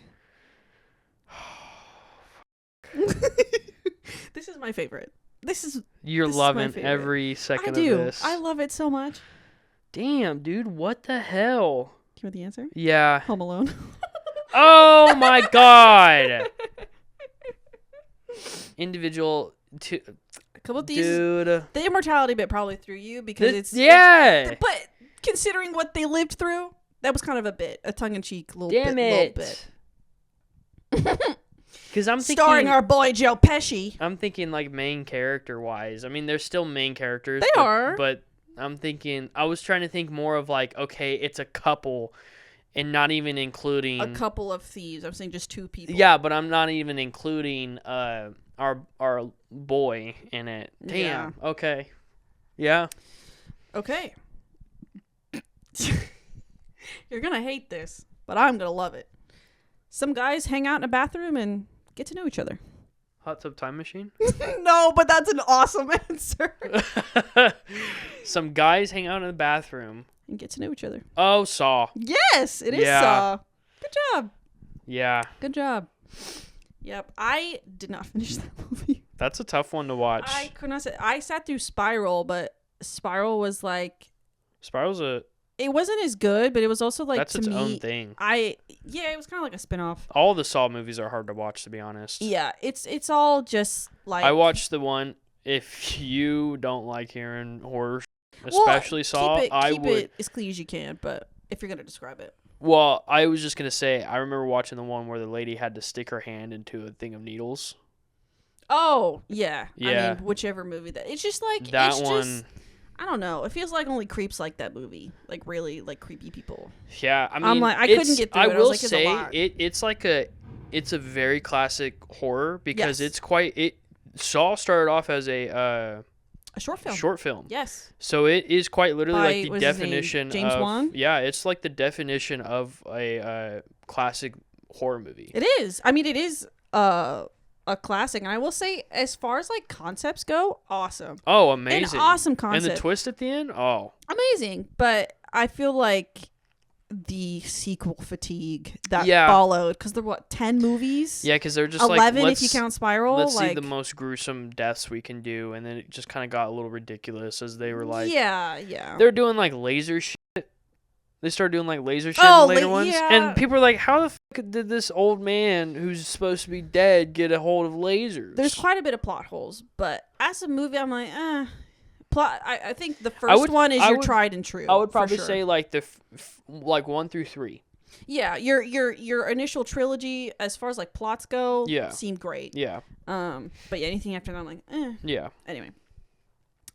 This is my favorite. You're loving every second of this. I love it so much. Damn, dude, what the hell? Do you want the answer? Yeah. Home Alone. Oh my god. Individual couple of these, dude. the immortality bit probably threw you because but considering what they lived through, that was kind of a tongue-in-cheek little bit. Because I'm thinking, starring our boy Joe Pesci. I'm thinking like main character wise. I mean, they're still main characters. They are, but I'm thinking. I was trying to think more of like, okay, it's a couple, and not even including a couple of thieves. I'm saying just two people. Yeah, but I'm not even including our boy in it. Damn. Yeah. Okay. Yeah. Okay. You're gonna hate this, but I'm gonna love it. Some guys hang out in a bathroom and get to know each other. Hot Tub Time Machine? No, but that's an awesome answer. Some guys hang out in the bathroom and get to know each other. Oh, Saw. Yes, it is Saw. Good job. Yeah. Good job. Yep. I did not finish that movie. That's a tough one to watch. I could not say. I sat through Spiral, but Spiral was like. Spiral's It wasn't as good, but it was also like that's to its me, own thing. It was kind of like a spinoff. All the Saw movies are hard to watch, to be honest. Yeah, it's all just like. I watched the one. If you don't like hearing horror, especially Saw, I would keep it as clean as you can. But if you're gonna describe it. Well, I was just gonna say, I remember watching the one where the lady had to stick her hand into a thing of needles. Oh yeah, yeah. I mean, whichever movie that it's just like that it's one. Just, I don't know. It feels like only creeps like that movie, like really like creepy people. Yeah, I mean, I'm like I couldn't get through it. I will was like, say it's a very classic horror because it's quite. Saw started off as a short film. Short film. Yes. So it is quite literally like the definition James of Wan? Yeah, it's like the definition of a classic horror movie. It is. I mean, it is a classic, and I will say, as far as like concepts go, awesome. Oh, amazing! An awesome concept. And the twist at the end, amazing. But I feel like the sequel fatigue that followed, because there were 10 movies. Yeah, because they're just 11 like, if you count Spiral. Let's see the most gruesome deaths we can do, and then it just kind of got a little ridiculous as they were like, they're doing like laser shit. They started doing like laser shit in the later ones, and people are like, "How the fuck did this old man who's supposed to be dead get a hold of lasers?" There's quite a bit of plot holes, but as a movie, I'm like, plot. I think the first one is your tried and true. I would probably say like the like 1 through 3. Yeah, your initial trilogy, as far as like plots go, seemed great. Yeah. But yeah, anything after that, I'm like, Yeah. Anyway.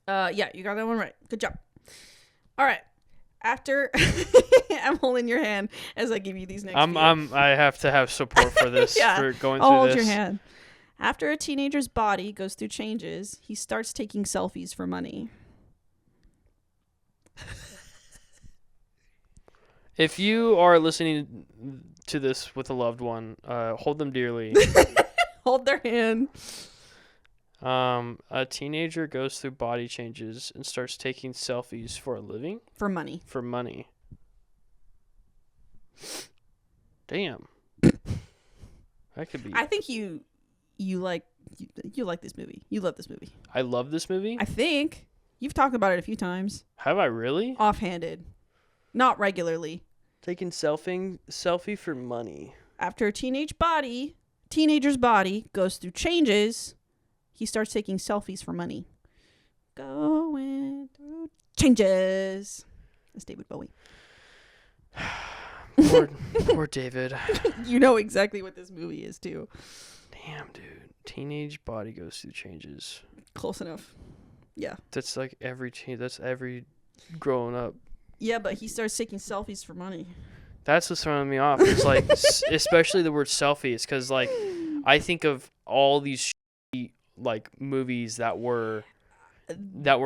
Yeah, you got that one right. Good job. All right. After I'm holding your hand as I give you these next. I have to have support for this. For going I'll through hold this. your hand. After a teenager's body goes through changes, he starts taking selfies for money. If you are listening to this with a loved one, hold them dearly. Hold their hand. A teenager goes through body changes and starts taking selfies for a living? For money. For money. Damn. That could be. I think you like this movie. You love this movie. I love this movie? I think. You've talked about it a few times. Have I really? Offhanded. Not regularly. Taking selfie for money. After a teenager's body goes through changes, he starts taking selfies for money. Going through changes. That's David Bowie. Poor David. You know exactly what this movie is, too. Damn, dude. Teenage body goes through changes. Close enough. Yeah. That's like every growing up. Yeah, but he starts taking selfies for money. That's what's throwing me off. It's like, especially the word selfie. It's because, like, I think of all these like movies that were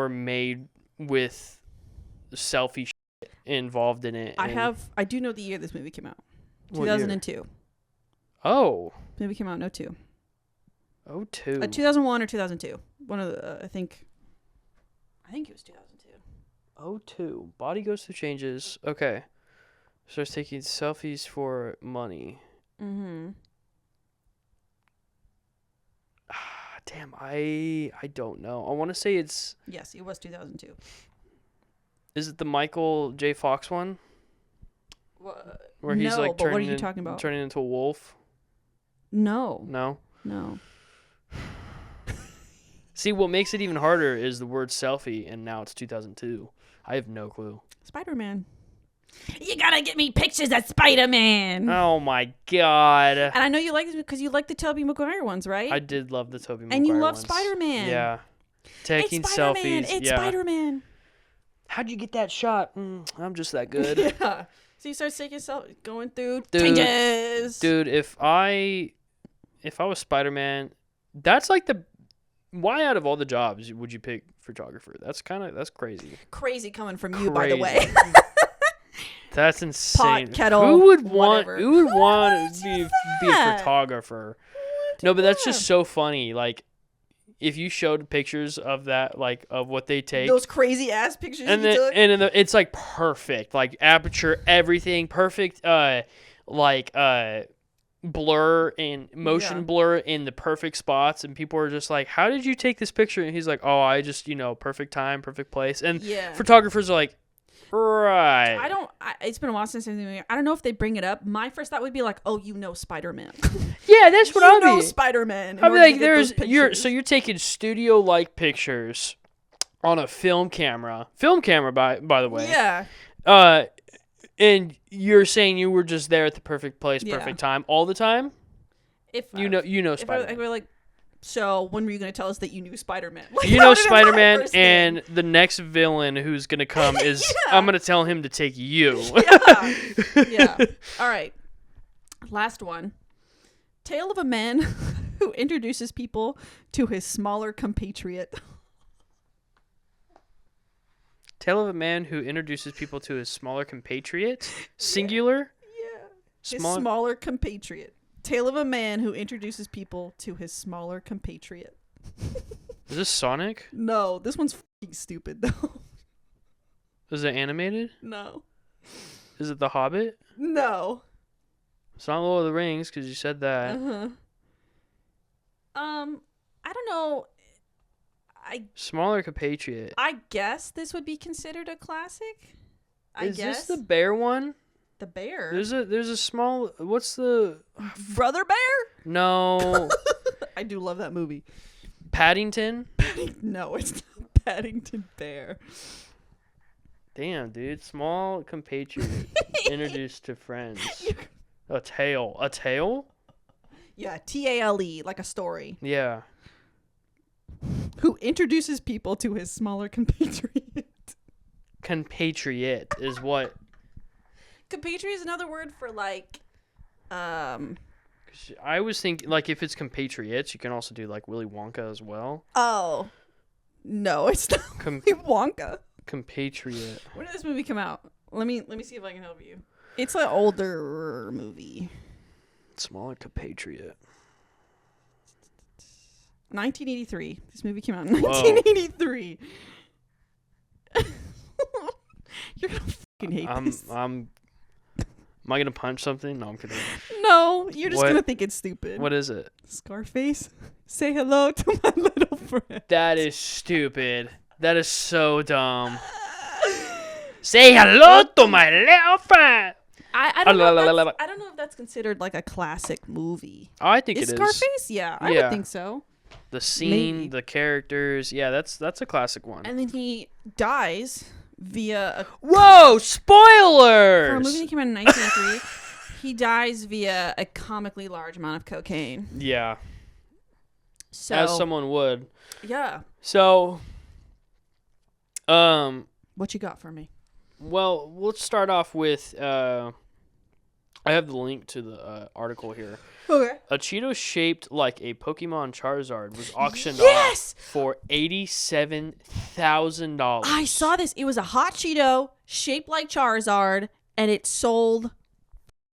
made with selfie involved in it. I do know the year this movie came out. 2002. Oh. The movie came out in 2002. 2002. 2001 or 2002. One of the I think it was 2002. 2002. Body goes through changes. Okay. Starts taking selfies for money. Mm-hmm. Damn, I don't know. I want to say it's... Yes, it was 2002. Is it the Michael J. Fox one? Where he's like what are you talking about? Turning into a wolf? No. No? No. See, what makes it even harder is the word selfie, and now it's 2002. I have no clue. Spider-Man. You gotta get me pictures of Spider-Man. Oh my god. And I know you like this because you like the Tobey Maguire ones, right? I did love the Tobey Maguire And you love ones. Spider-Man. Yeah. Taking it's Spider-Man. selfies. It's yeah. Spider-Man. How'd you get that shot? I'm just that good. Yeah. So you start taking going through changes. Dude, if I was Spider-Man, that's like why out of all the jobs would you pick photographer? That's crazy. Crazy coming from you, by the way. That's insane. Pot, kettle, Who would whatever. want to be a that? photographer? No, but that's just so funny. Like, if you showed pictures of that, like of what they take, Those crazy ass pictures and you took. it's like perfect, like aperture, everything perfect. Blur and motion blur in the perfect spots, and people are just like, how did you take this picture? And he's like, oh, I just perfect time, perfect place. And photographers are like, right. It's been a while since I don't know if they bring it up. My first thought would be like, oh, Spider-Man. Yeah, that's what I'll be. Spider-Man. I'll be like, you're taking studio like pictures on a film camera by the way. Yeah. And you're saying you were just there at the perfect place, perfect time, all the time? If Spider-Man. If we're like, so when were you going to tell us that you knew Spider-Man? Like, you know Spider-Man, and the next villain who's going to come is, I'm going to tell him to take you. Yeah. All right. Last one. Tale of a man who introduces people to his smaller compatriot. Tale of a man who introduces people to his smaller compatriot? Singular? Yeah. His smaller compatriot. Tale of a man who introduces people to his smaller compatriot. Is this Sonic? No, this one's fucking stupid, though. Is it animated? No. Is it The Hobbit? No. It's not Lord of the Rings, because you said that. Uh-huh. I don't know. Smaller compatriot. I guess this would be considered a classic. Is this the bear one? The bear? There's a small... What's the... Brother Bear? No. I do love that movie. Paddington? No, it's not Paddington Bear. Damn, dude. Small compatriot introduced to friends. A tale. A tale? Yeah, Tale, like a story. Yeah. Who introduces people to his smaller compatriot. Compatriot is what? Compatriot is another word for like, I was thinking, like, if it's compatriots, you can also do, like, Willy Wonka as well. Oh. No, it's not Willy Wonka. Compatriot. When did this movie come out? Let me see if I can help you. It's an older movie. Smaller compatriot. 1983. This movie came out in 1983. You're gonna fucking hate this. Am I gonna punch something? No, I'm kidding. No, you're just gonna think it's stupid. What is it? Scarface. Say hello to my little friend. That is stupid. That is so dumb. Say hello to my little friend. I don't know if that's considered like a classic movie. I think it is. Scarface? Yeah, I would think so. The scene, the characters, yeah, that's a classic one. And then he dies via Whoa, spoilers! For a movie that came out in 1983, he dies via a comically large amount of cocaine. Yeah. So, as someone would. Yeah. So, what you got for me? Well, let's start off with I have the link to the article here. Okay. A Cheeto shaped like a Pokemon Charizard was auctioned off for $87,000. I saw this. It was a hot Cheeto shaped like Charizard, and it sold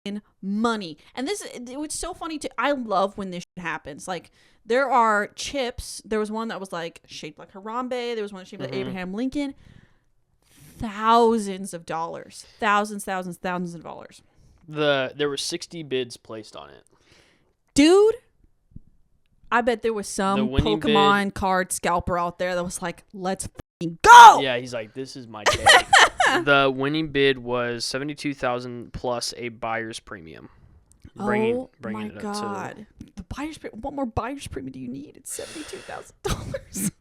in money. And it was so funny too. I love when this shit happens. Like, there are chips. There was one that was like shaped like Harambe. There was one shaped like Abraham Lincoln. Thousands of dollars. Thousands of dollars. There were 60 bids placed on it. Dude, I bet there was some Pokemon card scalper out there that was like, let's fucking go! Yeah, he's like, this is my day. The winning bid was $72,000 plus a buyer's premium. Bringing my it up God. The What more buyer's premium do you need? It's $72,000.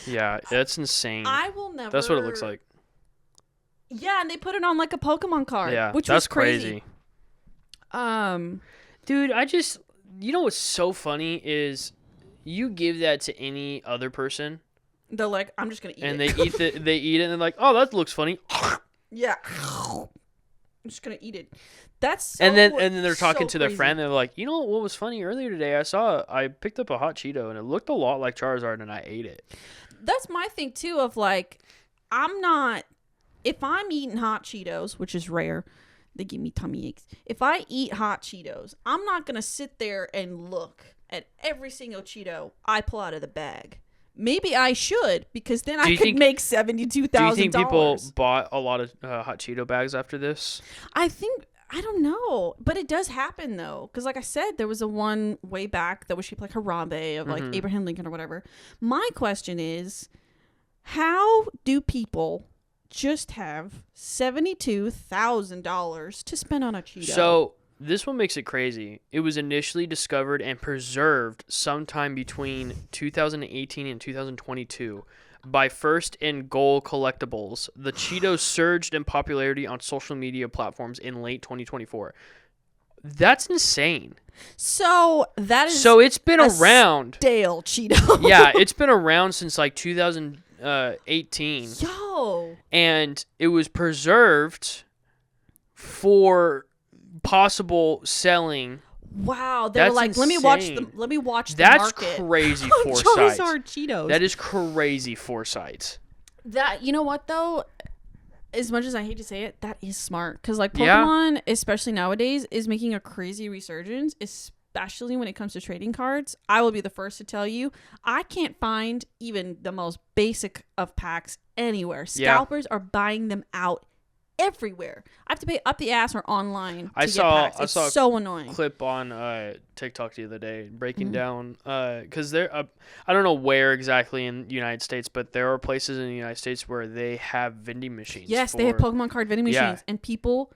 Yeah, that's insane. I will never. That's what it looks like. Yeah, and they put it on like a Pokemon card. Yeah, which that's was crazy. Dude, you know what's so funny is you give that to any other person They're like, I'm just gonna eat and it. they eat it and they're like, oh, that looks funny. Yeah. I'm just gonna eat it. That's so, and then they're talking so to their crazy. friend. They're like, you know what was funny earlier today? I picked up a hot Cheeto and it looked a lot like Charizard and I ate it. That's my thing too. Of like, if I'm eating hot Cheetos, which is rare, they give me tummy aches. If I eat hot Cheetos, I'm not gonna sit there and look at every single Cheeto I pull out of the bag. Maybe I should, because then I could make $72,000. Do you think people bought a lot of hot Cheeto bags after this? I don't know, but it does happen though, because like I said, there was a one way back that was shaped like Harambe of like Abraham Lincoln or whatever. My question is, how do people just have $72,000 to spend on a Cheeto? So this one makes it crazy. It was initially discovered and preserved sometime between 2018 and 2022 by First and Goal Collectibles. The Cheetos surged in popularity on social media platforms in late 2024. That's insane. So that is so it's been around. Stale Cheeto. Yeah, it's been around since like 2018. Yo. And it was preserved for possible selling. Wow, they were like, insane. let me watch the That's market. crazy foresight. Charizard Cheetos. That is crazy foresight. That, you know what though? As much as I hate to say it, that is smart, because like Pokemon, especially nowadays, is making a crazy resurgence, especially when it comes to trading cards. I will be the first to tell you, I can't find even the most basic of packs anywhere. Scalpers are buying them out everywhere. I have to pay up the ass or online to get packs. It's so annoying. Clip on TikTok the other day breaking down because there I don't know where exactly in the United States, but there are places in the United States where they have vending machines. Yes, they have Pokemon card vending machines, and people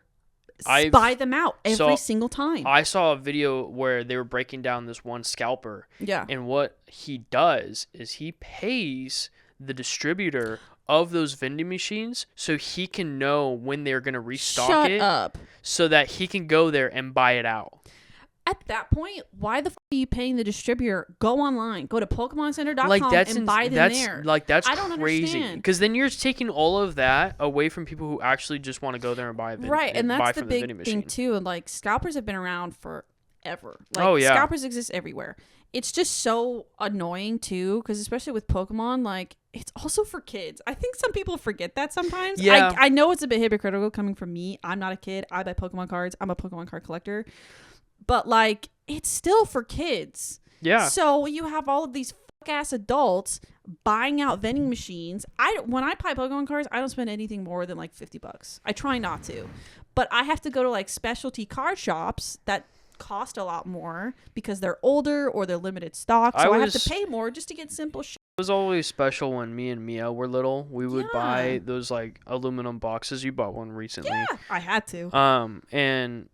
buy them out every single time. I saw a video where they were breaking down this one scalper. Yeah. And what he does is he pays the distributor of those vending machines so he can know when they're going to restock it. Up. So that he can go there and buy it out. At that point, why the f*** are you paying the distributor? Go online. Go to PokemonCenter.com and buy them there. That's I don't crazy. understand. Because then you're taking all of that away from people who actually just want to go there and buy it. Right, and that's the big thing too. Like, scalpers have been around forever. Like, scalpers exist everywhere. It's just so annoying too, because especially with Pokemon, like, it's also for kids. I think some people forget that sometimes. Yeah. I know it's a bit hypocritical coming from me. I'm not a kid. I buy Pokemon cards. I'm a Pokemon card collector. But, like, it's still for kids. Yeah. So you have all of these fuck-ass adults buying out vending machines. When I buy Pokemon cards, I don't spend anything more than, like, $50. I try not to. But I have to go to, like, specialty card shops that cost a lot more because they're older or they're limited stock. So I have to pay more just to get simple shit. It was always special when me and Mia were little. We would buy those, like, aluminum boxes. You bought one recently. Yeah, I had to. And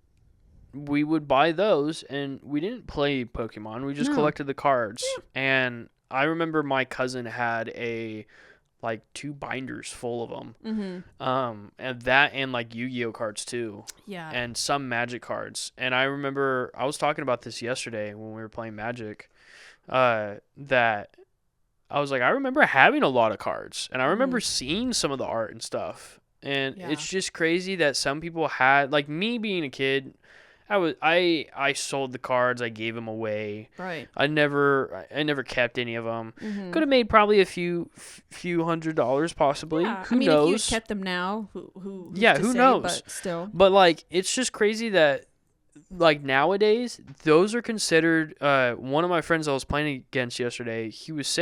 we would buy those, and we didn't play Pokemon. We just collected the cards. Yeah. And I remember my cousin had like 2 binders full of them. And like Yu-Gi-Oh cards too. Yeah. And some Magic cards. And I remember I was talking about this yesterday when we were playing Magic, that I was like, I remember having a lot of cards, and I remember seeing some of the art and stuff. And it's just crazy that some people had, like me being a kid, I sold the cards. I gave them away. Right. I never kept any of them. Could have made probably a few $100s possibly. Yeah. Who knows? If you kept them now, who knows? But still. But like, it's just crazy that like nowadays those are considered. One of my friends I was playing against yesterday, he was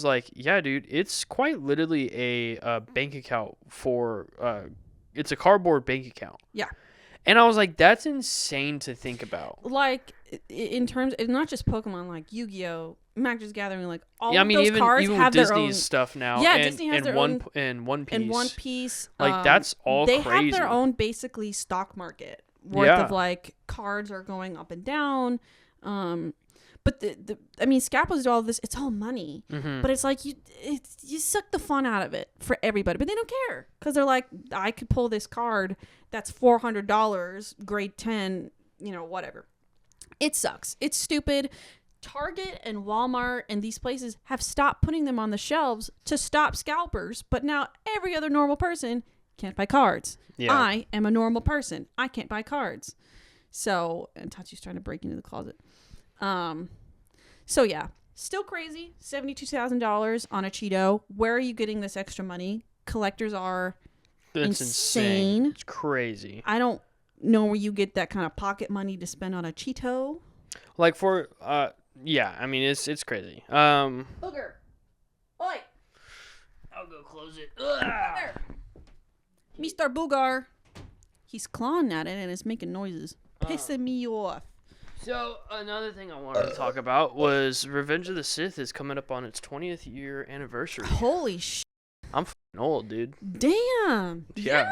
like, yeah, dude, it's quite literally a bank account for it's a cardboard bank account. Yeah. And I was like, that's insane to think about. Like, in terms, it's not just Pokemon, like Yu-Gi-Oh, Magic's Gathering, like all of those cards even have with their Disney's own stuff now. Yeah, and, Disney has and their one, own and One Piece. And One Piece, like that's all they crazy. They have their own basically stock market worth of like cards are going up and down. But I mean, scalpels do all this. It's all money, Mm-hmm. but it's like you suck the fun out of it for everybody. But they don't care because they're like, I could pull this card that's $400, grade 10, whatever. It sucks. It's stupid. Target and Walmart and these places have stopped putting them on the shelves to stop scalpers, but now every other normal person can't buy cards. Yeah. I am a normal person. I can't buy cards. So, and Tachi's trying to break into the closet. So yeah, still crazy. $72,000 on a Cheeto. Where are you getting this extra money? Collectors are That's insane. It's crazy. I don't know where you get that kind of pocket money to spend on a Cheeto. Like for yeah, I mean it's crazy. Booger. Oi. I'll go close it. Booger. Mr. Booger. He's clawing at it and it's making noises. Pissing me off. So another thing I wanted to talk about was Revenge of the Sith is coming up on its 20th year anniversary. Holy shit. I'm f***ing old, dude. Damn. Yeah.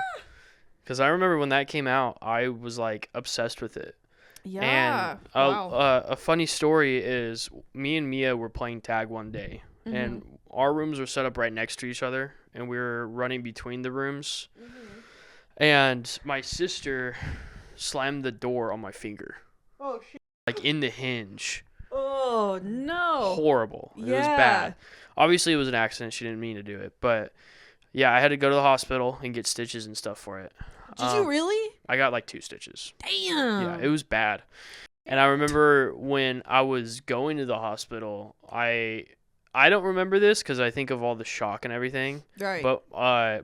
Because I remember when that came out, I was like obsessed with it. Yeah. And Wow. a funny story is me and Mia were playing tag one day, and our rooms were set up right next to each other, and we were running between the rooms. And my sister slammed the door on my finger. Oh shit. Like in the hinge. Oh no. Horrible. It was Yeah. bad. Obviously, it was an accident. She didn't mean to do it. But yeah, I had to go to the hospital and get stitches and stuff for it. Did you really? I got like 2 stitches. Damn. Yeah, it was bad. And I remember when I was going to the hospital, I don't remember this because I think of all the shock and everything. Right. But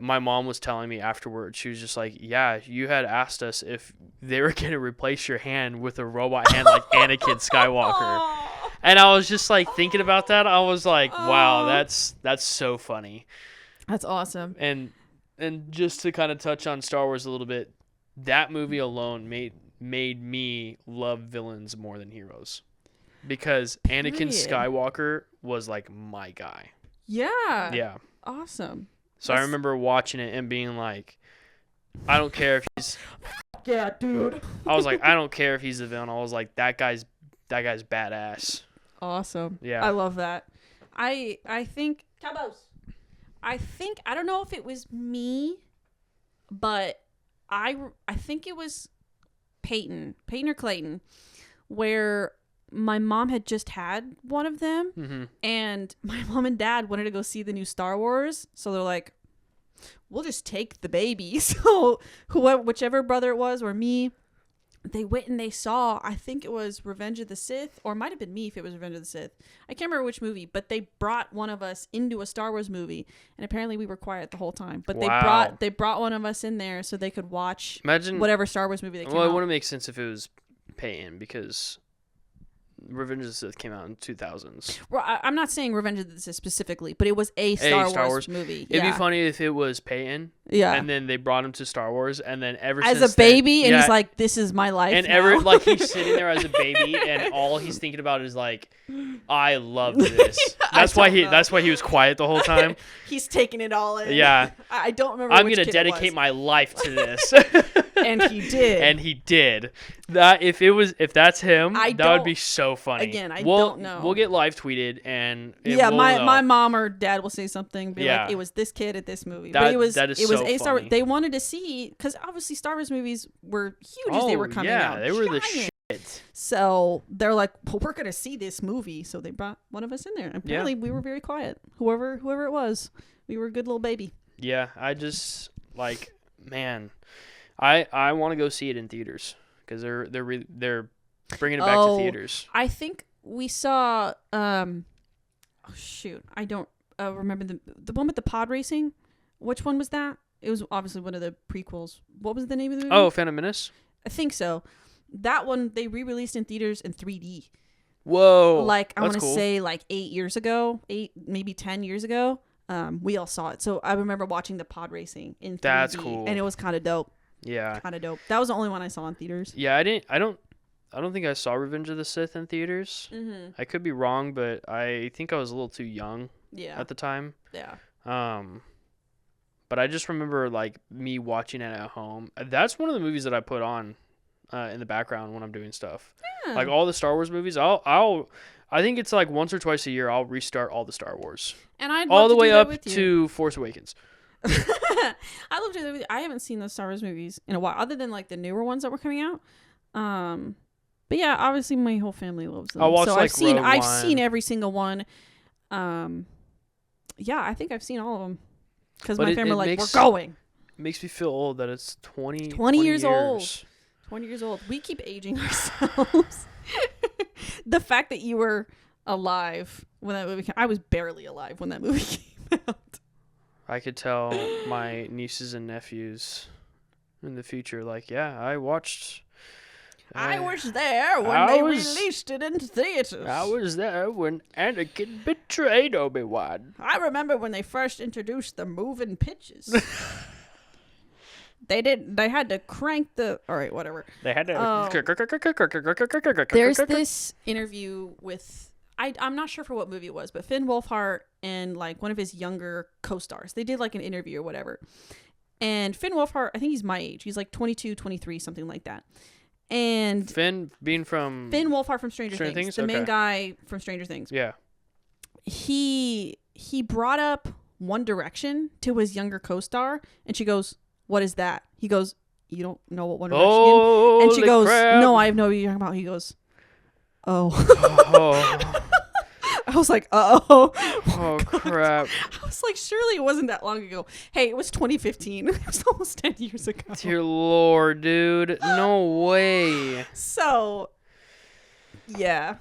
my mom was telling me afterwards, she was just like, yeah, you had asked us if they were going to replace your hand with a robot hand like Anakin Skywalker. And I was just like thinking about that. I was like, wow, that's so funny. That's awesome. And just to kind of touch on Star Wars a little bit, that movie alone made me love villains more than heroes. Because Anakin Period. Skywalker was like my guy. Yeah. Yeah. Awesome. So I remember watching it and being like, I don't care if he's. Yeah, dude. I was like, I don't care if he's the villain. I was like, that guy's badass. Awesome. Yeah. I love that. I think Cabos. I don't know if it was me, but I think it was Peyton or Clayton, where my mom had just had one of them, and my mom and dad wanted to go see the new Star Wars, so they're like, we'll just take the baby. So whichever brother it was or me, they went and they saw, I think it was Revenge of the Sith, or it might have been me if it was Revenge of the Sith. I can't remember which movie, but they brought one of us into a Star Wars movie, and apparently we were quiet the whole time. But Wow. they brought one of us in there so they could watch Imagine whatever Star Wars movie they came Well, it out. wouldn't make sense if it was Peyton because Revenge of the Sith came out in 2000s. Well, I'm not saying Revenge of the Sith specifically, but it was a Star Wars movie. It'd Yeah. be funny if it was Peyton. Yeah. And then they brought him to Star Wars, and then ever As since a baby, then, and yeah, he's like, "This is my life." and now. like he's sitting there as a baby, and all he's thinking about is like, I love this. That's why he was quiet the whole time. He's taking it all in. Yeah. I don't remember. I'm which gonna kid it dedicate was. my life to this. And he did. And he did. That if that's him, I that would don't- be so funny. Again, I We'll- don't know. We'll get live tweeted and Yeah, we'll my know. mom or dad will say something, be Yeah. like, "It was this kid at this movie." That- But it was that is it was so a Star Wars. funny. They wanted to see, because obviously Star Wars movies were huge as they were coming yeah, out. they were the Giant. shit. So they're like, well, we're gonna see this movie. So they brought one of us in there. And apparently, we were very quiet. Whoever it was, we were a good little baby. Yeah, I just like, man, I want to go see it in theaters because they're bringing it back to theaters. I think we saw. Oh shoot, I don't remember the one with the pod racing. Which one was that? It was obviously one of the prequels. What was the name of the movie? Oh, Phantom Menace. I think so. That one they re-released in theaters in 3D. Whoa, Like I want to cool. say like 8 years ago, 8 maybe 10 years ago. We all saw it. So I remember watching the pod racing in 3D. That's cool. And it was kind of dope. Yeah, Kind of dope. That was the only one I saw in theaters. yeah. I don't think I saw Revenge of the Sith in theaters. Mm-hmm. I could be wrong, but I think I was a little too young Yeah. at the time. Yeah. But I just remember like me watching it at home. That's one of the movies that I put on in the background when I'm doing stuff. Yeah. Like all the Star Wars movies, I think it's like once or twice a year I'll restart all the Star Wars. And I'd All love the to do way that up with you. to Force Awakens. I love to do that with you. I haven't seen the Star Wars movies in a while, other than like the newer ones that were coming out. But yeah, obviously my whole family loves them. I'll watch, so like, I've Rogue seen One. every single one. Yeah, I think I've seen all of them. Because But my it family like, makes- we're going. It makes me feel old that it's 20 years old. 20 years old. We keep aging ourselves. The fact that you were alive when that movie came, I was barely alive when that movie came out. I could tell my nieces and nephews in the future, like, yeah, I watched. I was there when I they was- released it in theaters. I was there when Anakin betrayed Obi-Wan. I remember when they first introduced the moving pitches. They had to crank the. All right, whatever. They had to. There's this interview with. I'm not sure for what movie it was, but Finn Wolfhard and like one of his younger co-stars. They did like an interview or whatever. And Finn Wolfhard, I think he's my age. He's like 22, 23, something like that. And Finn Wolfhard from Stranger Things, the main guy from Stranger Things. Yeah. He brought up One Direction to his younger co-star, and she goes, "What is that?" He goes, "You don't know what One Direction is?" And she goes, crap. "No, I have no idea what you're talking about." He goes, "Oh." Oh, I was like, "Oh." oh crap. I was like, surely it wasn't that long ago. Hey, it was 2015. It was almost 10 years ago. Dear Lord, dude. No way. So, yeah.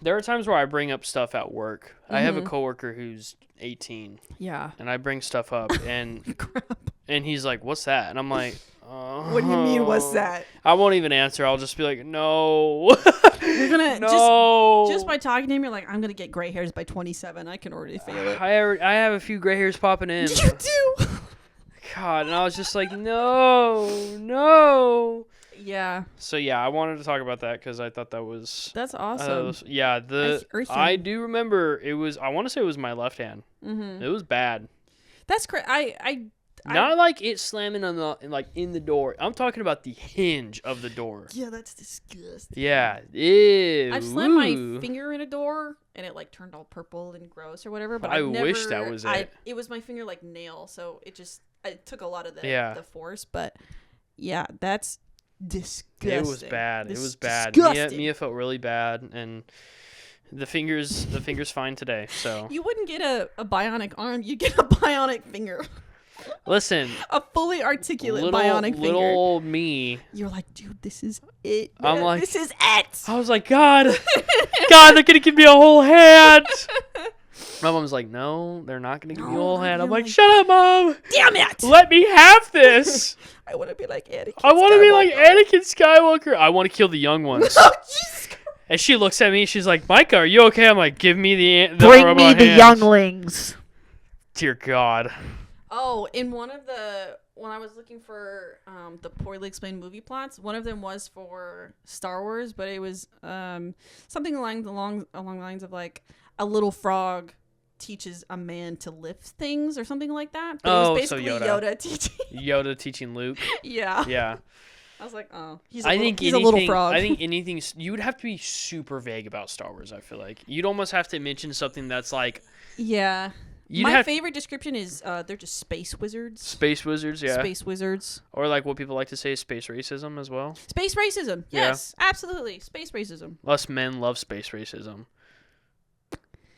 There are times where I bring up stuff at work. I have a coworker who's 18, Yeah. and I bring stuff up, and Crap. and he's like, "What's that?" And I'm like, "Oh." What do you mean, what's that? I won't even answer. I'll just be like, "No." You're gonna no. just by talking to him, you're like, I'm gonna get gray hairs by 27. I can already feel it. I have a few gray hairs popping in. You do. God, and I was just like, no. Yeah, So yeah, I wanted to talk about that because I thought that was. that's awesome. Yeah, Earthing. I do remember it was. I want to say it was my left hand. Mm-hmm. It was bad. That's great. I Not like it slamming on in the door. I'm talking about the hinge of the door. yeah, that's disgusting. Yeah. Ew. I've slammed my finger in a door and it like turned all purple and gross or whatever. But I I've never, wish that was it. It was my finger like nail, so it took a lot of the force. But yeah, that's disgusting. It was bad. It was bad. Disgusting. Mia felt really bad, and the finger's fine today. So You wouldn't get a bionic arm. You get a bionic finger. listen, A fully articulate bionic little finger. old me. You're like, dude, this is it. I'm man. like- this is it. I was like, God, they're gonna give me a whole hand. My mom's like, no, they're not gonna give me a whole hand. I'm like, shut up, Mom. Damn it. Let me have this. I want to be like Anakin. I want to be like Skywalker. Anakin Skywalker. I want to kill the young ones. Oh, Jesus Christ. And she looks at me. She's like, Micah, are you okay? I'm like, give me the Bring robot me the hands. younglings. Dear God. Oh, in one of when I was looking for the poorly explained movie plots, one of them was for Star Wars, but it was something along the lines of like a little frog teaches a man to lift things or something like that. But it was So basically Yoda. Yoda teaching. Yoda teaching Luke. Yeah. Yeah. I was like, oh, he's I a think little frog. I think anything. You would have to be super vague about Star Wars. I feel like you'd almost have to mention something that's like. Yeah. You'd My have favorite description is they're just space wizards. space wizards, yeah. Space wizards. Or like what people like to say is space racism as well. Space racism. Yeah. Yes, absolutely. Space racism. Us men love space racism.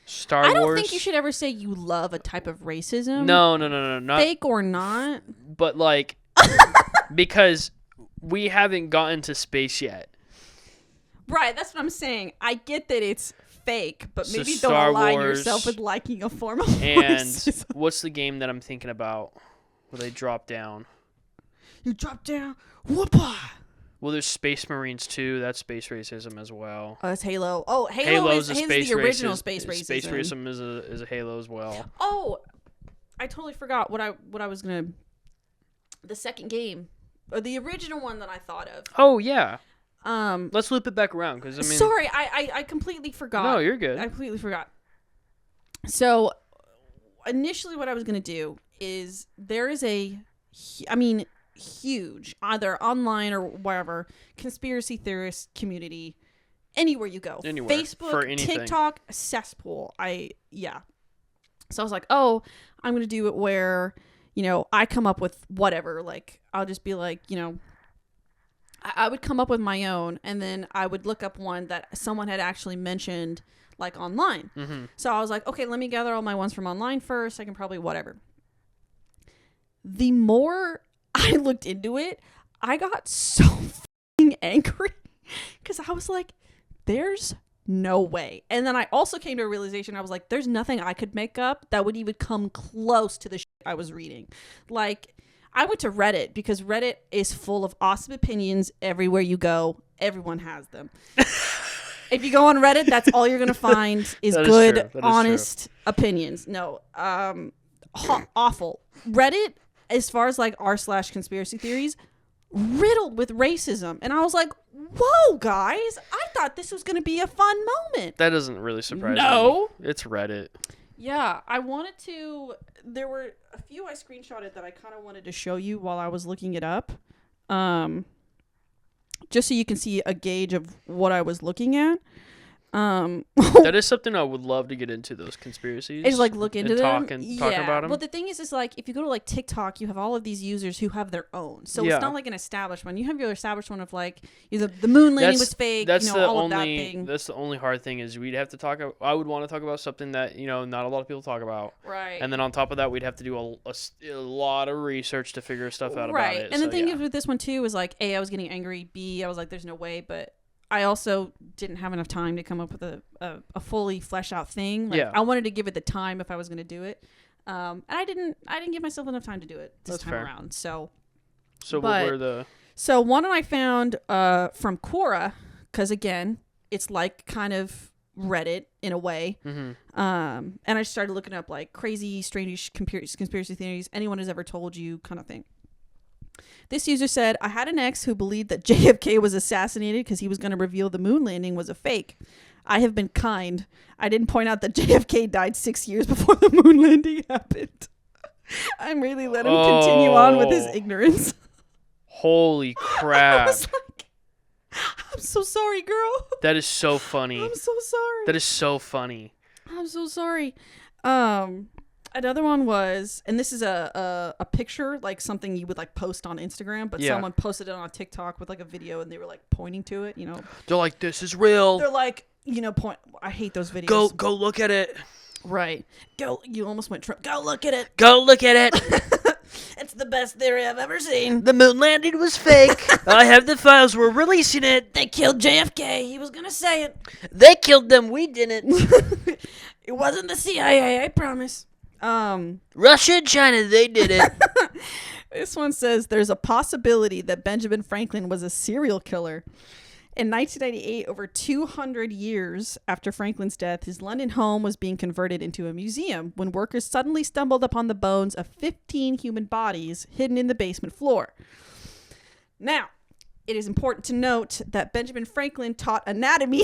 Star I don't Wars. think you should ever say you love a type of racism. No, not. Fake or not. But like, because we haven't gotten to space yet. Right, that's what I'm saying. I get that it's fake, but So maybe Star don't align Wars yourself with liking a form of And racism. what's the game that I'm thinking about where they drop down? You drop down. Whoopah. Well, there's Space Marines too. That's space racism as well. Oh, it's Halo. Oh, Halo's is a space the original racism. space racism. Space racism is a Halo as well. Oh, I totally forgot what I was gonna. The second game, or the original one that I thought of. Oh yeah. Um, Let's loop it back around because I mean. sorry, I completely forgot. No, you're good. I completely forgot. So, initially, what I was gonna do is there is I mean, huge, either online or wherever, conspiracy theorist community. Anywhere you go, Anywhere, Facebook, for anything. TikTok, cesspool. So I was like, oh, I'm gonna do it where, I come up with whatever. Like, I'll just be like, I would come up with my own, and then I would look up one that someone had actually mentioned, like, online. Mm-hmm. So I was like, okay, let me gather all my ones from online first. I can probably whatever. The more I looked into it, I got so fucking angry because I was like, there's no way. And then I also came to a realization. I was like, there's nothing I could make up that would even come close to the shit I was reading. Like, I went to Reddit because Reddit is full of awesome opinions everywhere you go. Everyone has them. If you go on Reddit, that's all you're going to find is good, honest opinions. No, awful. Reddit, as far as like r/conspiracy theories, riddled with racism. And I was like, whoa, guys, I thought this was going to be a fun moment. That doesn't really surprise No. me. It's Reddit. Yeah, I wanted to. There were a few I screenshotted that I kind of wanted to show you while I was looking it up. Just so you can see a gauge of what I was looking at. That is something I would love to get into, those conspiracies. Is like look into them. Talk about them. Well, the thing is like if you go to like TikTok, you have all of these users who have their own. So Yeah. it's not like an established one. You have your established one of like either the moon landing was fake, all of that thing. That's the only hard thing is we'd have to talk. I would want to talk about something that not a lot of people talk about. Right. And then on top of that, we'd have to do a lot of research to figure stuff out about it. And the thing is with this one too is like A, I was getting angry. B, I was like, there's no way, but I also didn't have enough time to come up with a fully fleshed out thing. Like, I wanted to give it the time if I was going to do it. And I didn't give myself enough time to do it this time around. So what were the... So one I found from Quora, because again, it's like kind of Reddit in a way. Mm-hmm. And I started looking up like crazy, strange conspiracy theories anyone has ever told you kind of thing. This user said, I had an ex who believed that JFK was assassinated because he was going to reveal the moon landing was a fake. I have been kind. I didn't point out that JFK died 6 years before the moon landing happened. I'm really letting him continue on with his ignorance. Holy crap. I was like, I'm so sorry, girl. That is so funny. I'm so sorry. That is so funny. I'm so sorry. Another one was, and this is a picture, like something you would like post on Instagram, but someone posted it on TikTok with like a video and they were like pointing to it, They're like, this is real. They're like, I hate those videos. Go look at it. Right. You almost went Trump. Go look at it. Go look at it. It's the best theory I've ever seen. The moon landing was fake. I have the files. We're releasing it. They killed JFK. He was going to say it. They killed them. We didn't. It wasn't the CIA, I promise. Russia and China, they did it. This one says there's a possibility that Benjamin Franklin was a serial killer. In 1998, over 200 years after Franklin's death, his London home was being converted into a museum when workers suddenly stumbled upon the bones of 15 human bodies hidden in the basement floor. Now, it is important to note that Benjamin Franklin taught anatomy.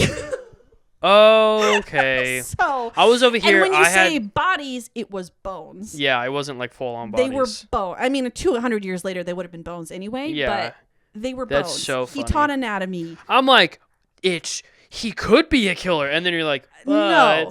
Okay. So I was over here. And when you say bodies, it was bones. Yeah, it wasn't like full on bodies. They were bone. I mean, 200 years later, they would have been bones anyway. Yeah. But they were That's bones. so funny. He taught anatomy. I'm like, he could be a killer, and then you're like, no.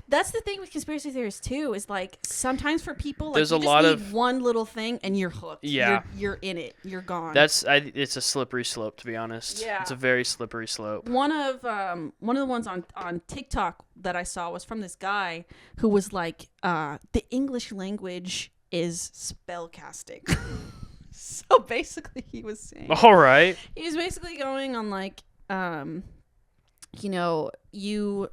That's the thing with conspiracy theories too. Is like sometimes for people, like there's you a just lot need of one little thing and you're hooked. Yeah, you're in it. You're gone. It's a slippery slope, to be honest. Yeah, it's a very slippery slope. One of the ones on TikTok that I saw was from this guy who was like, the English language is spellcasting. So basically, he was saying, all right, he was basically going on like, you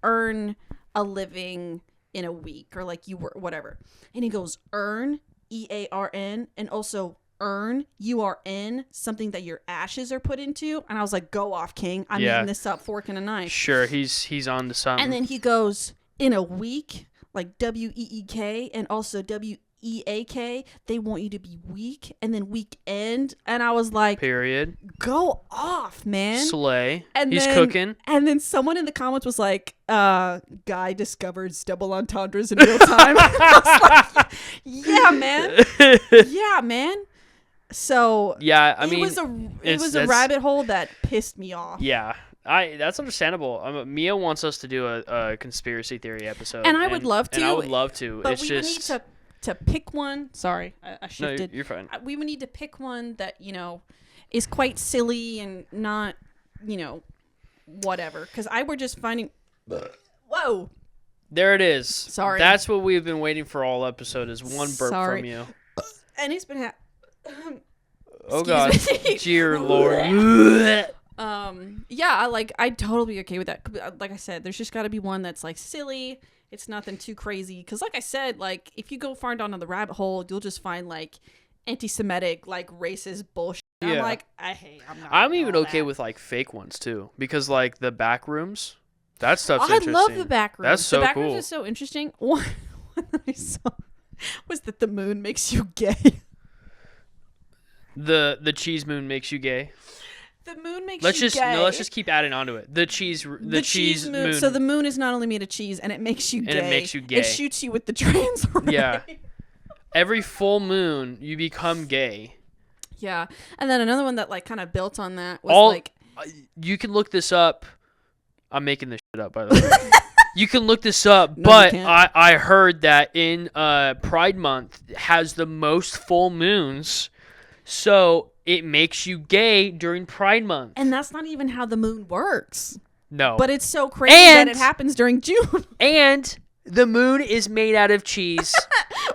earn a living in a week, or like you work whatever, and he goes earn, EARN, and also earn, URN, something that your ashes are put into. And I was like, go off, King. I'm eating this up fork and a knife. Sure, he's on to something. And then he goes in a week, like WEEK, and also WEAK. They want you to be weak, and then weekend. And I was like, period. Go off, man. Slay. And he's then, cooking. And then someone in the comments was like, guy discovered double entendres in real time. I was like, yeah, man. Yeah, man. So Yeah, I mean, it was a rabbit hole that pissed me off. Yeah, that's understandable. Mia wants us to do a conspiracy theory episode, And I would love to. And I would love to. But it's we just would need to pick one. Sorry, I shifted. No, you're fine. We would need to pick one that is quite silly and not whatever. Because I were just finding. Whoa. There it is. Sorry. That's what we've been waiting for all episode is one burp from you. And it's been. Oh God, dear Lord. Yeah, I'd totally be okay with that. Like I said, there's just got to be one that's like silly. It's nothing too crazy. Because like I said, like if you go far down the rabbit hole, you'll just find like anti-Semitic, like racist bullshit. Yeah. I'm like, I'm even okay with like fake ones too, because like the back rooms, that stuff's interesting. I love the back rooms. That's so cool. The back rooms is so interesting. One that I saw was that the moon makes you gay. The cheese moon makes you gay. The moon makes you gay. No, let's just keep adding on to it. The cheese moon. So the moon is not only made of cheese, and it makes you gay. And it makes you gay. It shoots you with the trans ray. Yeah. Every full moon, you become gay. Yeah. And then another one that like kind of built on that was you can look this up. I'm making this shit up, by the way. You can look this up, but I heard that in Pride Month has the most full moons, so it makes you gay during Pride Month. And that's not even how the moon works. No. But it's so crazy that it happens during June. And the moon is made out of cheese.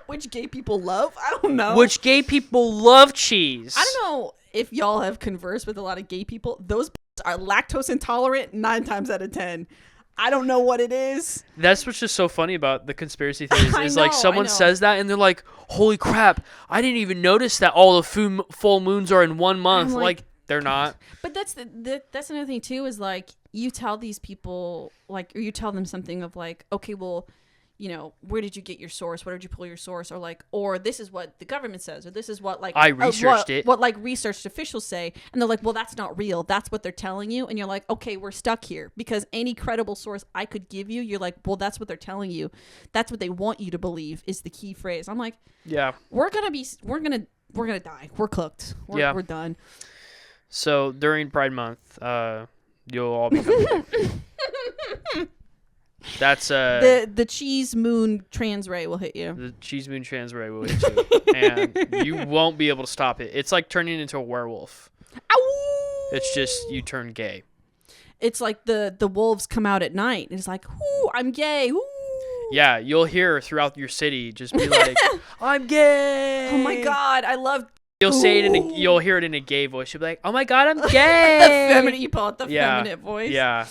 Which gay people love? I don't know. Which gay people love cheese. I don't know if y'all have conversed with a lot of gay people. Those are lactose intolerant 9 times out of 10. I don't know what it is. That's what's just so funny about the conspiracy theories is like someone says that and they're like, holy crap, I didn't even notice that all the full moons are in 1 month. Like they're not. But that's another thing too is like you tell these people like, or you tell them something of like, okay, well, where did you get your source? Where did you pull your source? Or this is what the government says, or this is what like I researched it. What like researched officials say, and they're like, well, that's not real. That's what they're telling you, and you're like, okay, we're stuck here because any credible source I could give you, you're like, well, that's what they're telling you. That's what they want you to believe is the key phrase. I'm like, yeah, we're gonna die. We're cooked. We're done. So during Pride Month, you'll all become. That's the cheese moon trans ray will hit you. The cheese moon trans ray will hit you, and you won't be able to stop it. It's like turning into a werewolf. Ow! It's just you turn gay. It's like the wolves come out at night. And it's like, ooh, I'm gay. Ooh. Yeah, you'll hear throughout your city just be like, I'm gay. Oh my God, I love. You'll say it you'll hear it in a gay voice. You'll be like, oh my God, I'm gay. Feminine voice. Yeah.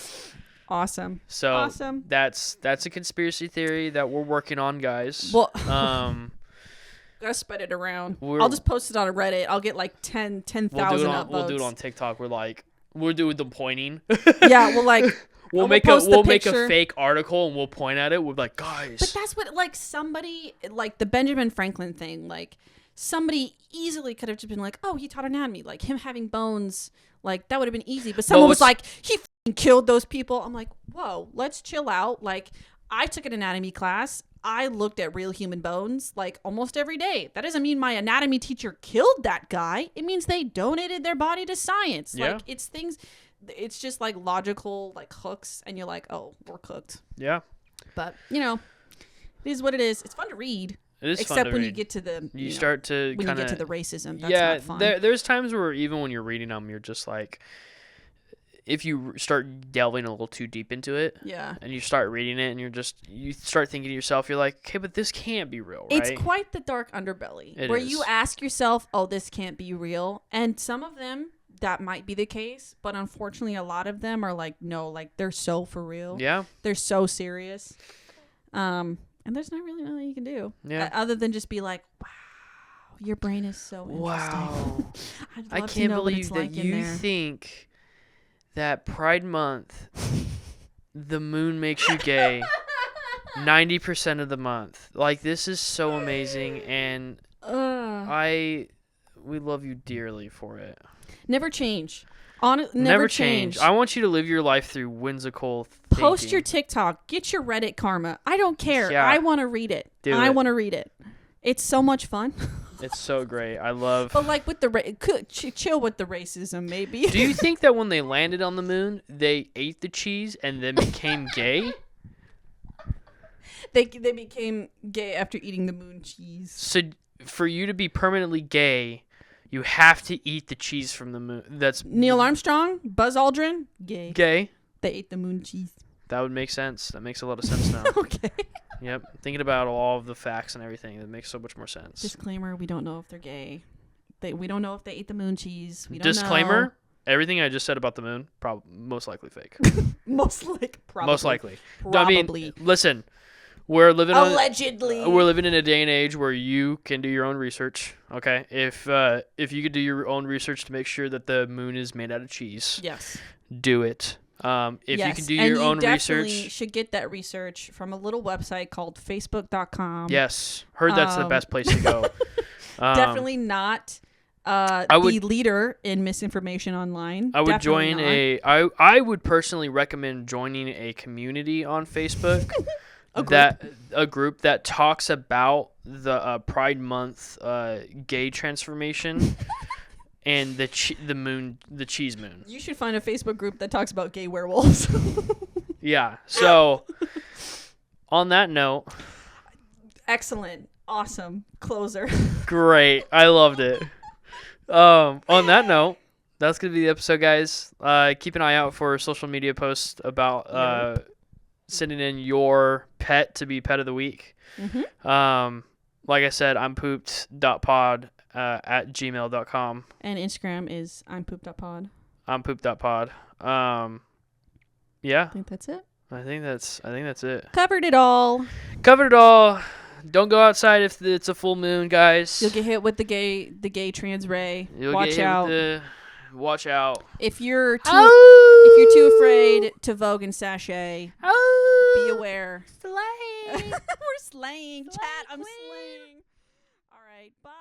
Awesome. So awesome. That's a conspiracy theory that we're working on, guys. Well, gotta spread it around. I'll just post it on a Reddit. I'll get like 10,000 upvotes. We'll do it on TikTok. We're doing the pointing. Yeah, we'll make a fake article and we'll point at it. We're like, guys. But that's what like somebody like the Benjamin Franklin thing. Like somebody easily could have just been like, oh, he taught anatomy. Like him having bones. Like that would have been easy. But someone was like, he killed those people. I'm like, whoa, let's chill out. Like I took an anatomy class. I looked at real human bones like almost every day. That doesn't mean my anatomy teacher killed that guy. It means they donated their body to science. Yeah. Like it's things, it's just like logical like hooks, and you're like, oh, we're cooked. Yeah. But it is what it is. It's fun to read. It is except fun to when read. you get to the you start to when you get to the racism. That's not fun. There's times where even when you're reading them, you're just like, if you start delving a little too deep into it, and you start reading it, and you start thinking to yourself, you're like, okay, but this can't be real, right? It's quite the dark underbelly where you ask yourself, oh, this can't be real, and some of them that might be the case, but unfortunately, a lot of them are like, no, like they're so for real. Yeah, they're so serious. And there's not really nothing you can do other than just be like, wow, your brain is so interesting. Wow. I can't believe that you think that Pride Month, the moon makes you gay 90% of the month. Like, this is so amazing, and we love you dearly for it. Never change. Never change. I want you to live your life through whimsical thinking. Post your TikTok. Get your Reddit karma. I don't care. Yeah. I want to read it. I want to read it. It's so much fun. It's so great. I love. But like with the chill with the racism, maybe. Do you think that when they landed on the moon, they ate the cheese and then became gay? They became gay after eating the moon cheese. So for you to be permanently gay, you have to eat the cheese from the moon. That's Neil Armstrong, Buzz Aldrin, gay. Gay. They ate the moon cheese. That would make sense. That makes a lot of sense now. Okay. Yep. Thinking about all of the facts and everything, it makes so much more sense. Disclaimer: we don't know if they're gay. We don't know if they ate the moon cheese. We don't Disclaimer: know. Everything I just said about the moon, most likely fake. Most likely. I mean, listen, we're living allegedly. We're living in a day and age where you can do your own research. Okay, if you could do your own research to make sure that the moon is made out of cheese, yes, do it. If yes. you can do your own research, you should get that research from a little website called Facebook.com. Yes, heard that's the best place to go. Definitely not the leader in misinformation online. I would Definitely join I would personally recommend joining a community on Facebook. A group that talks about the Pride Month gay transformation and the cheese moon. You should find a Facebook group that talks about gay werewolves. Yeah. So on that note, excellent, awesome closer. Great. I loved it. On that note, that's gonna be the episode, guys. Keep an eye out for social media posts about sending in your pet to be pet of the week. Mm-hmm. Like I said, I'm pooped.pod at gmail.com. And Instagram is I'm pooped.pod. I'm pooped.pod. Yeah. I think that's it. I think that's it. Covered it all. Don't go outside if it's a full moon, guys. You'll get hit with the gay trans ray. Watch out. Watch out. If you're too afraid to vogue and sashay, be aware. Slaying. We're slaying. Chat, I'm slaying. All right, bye.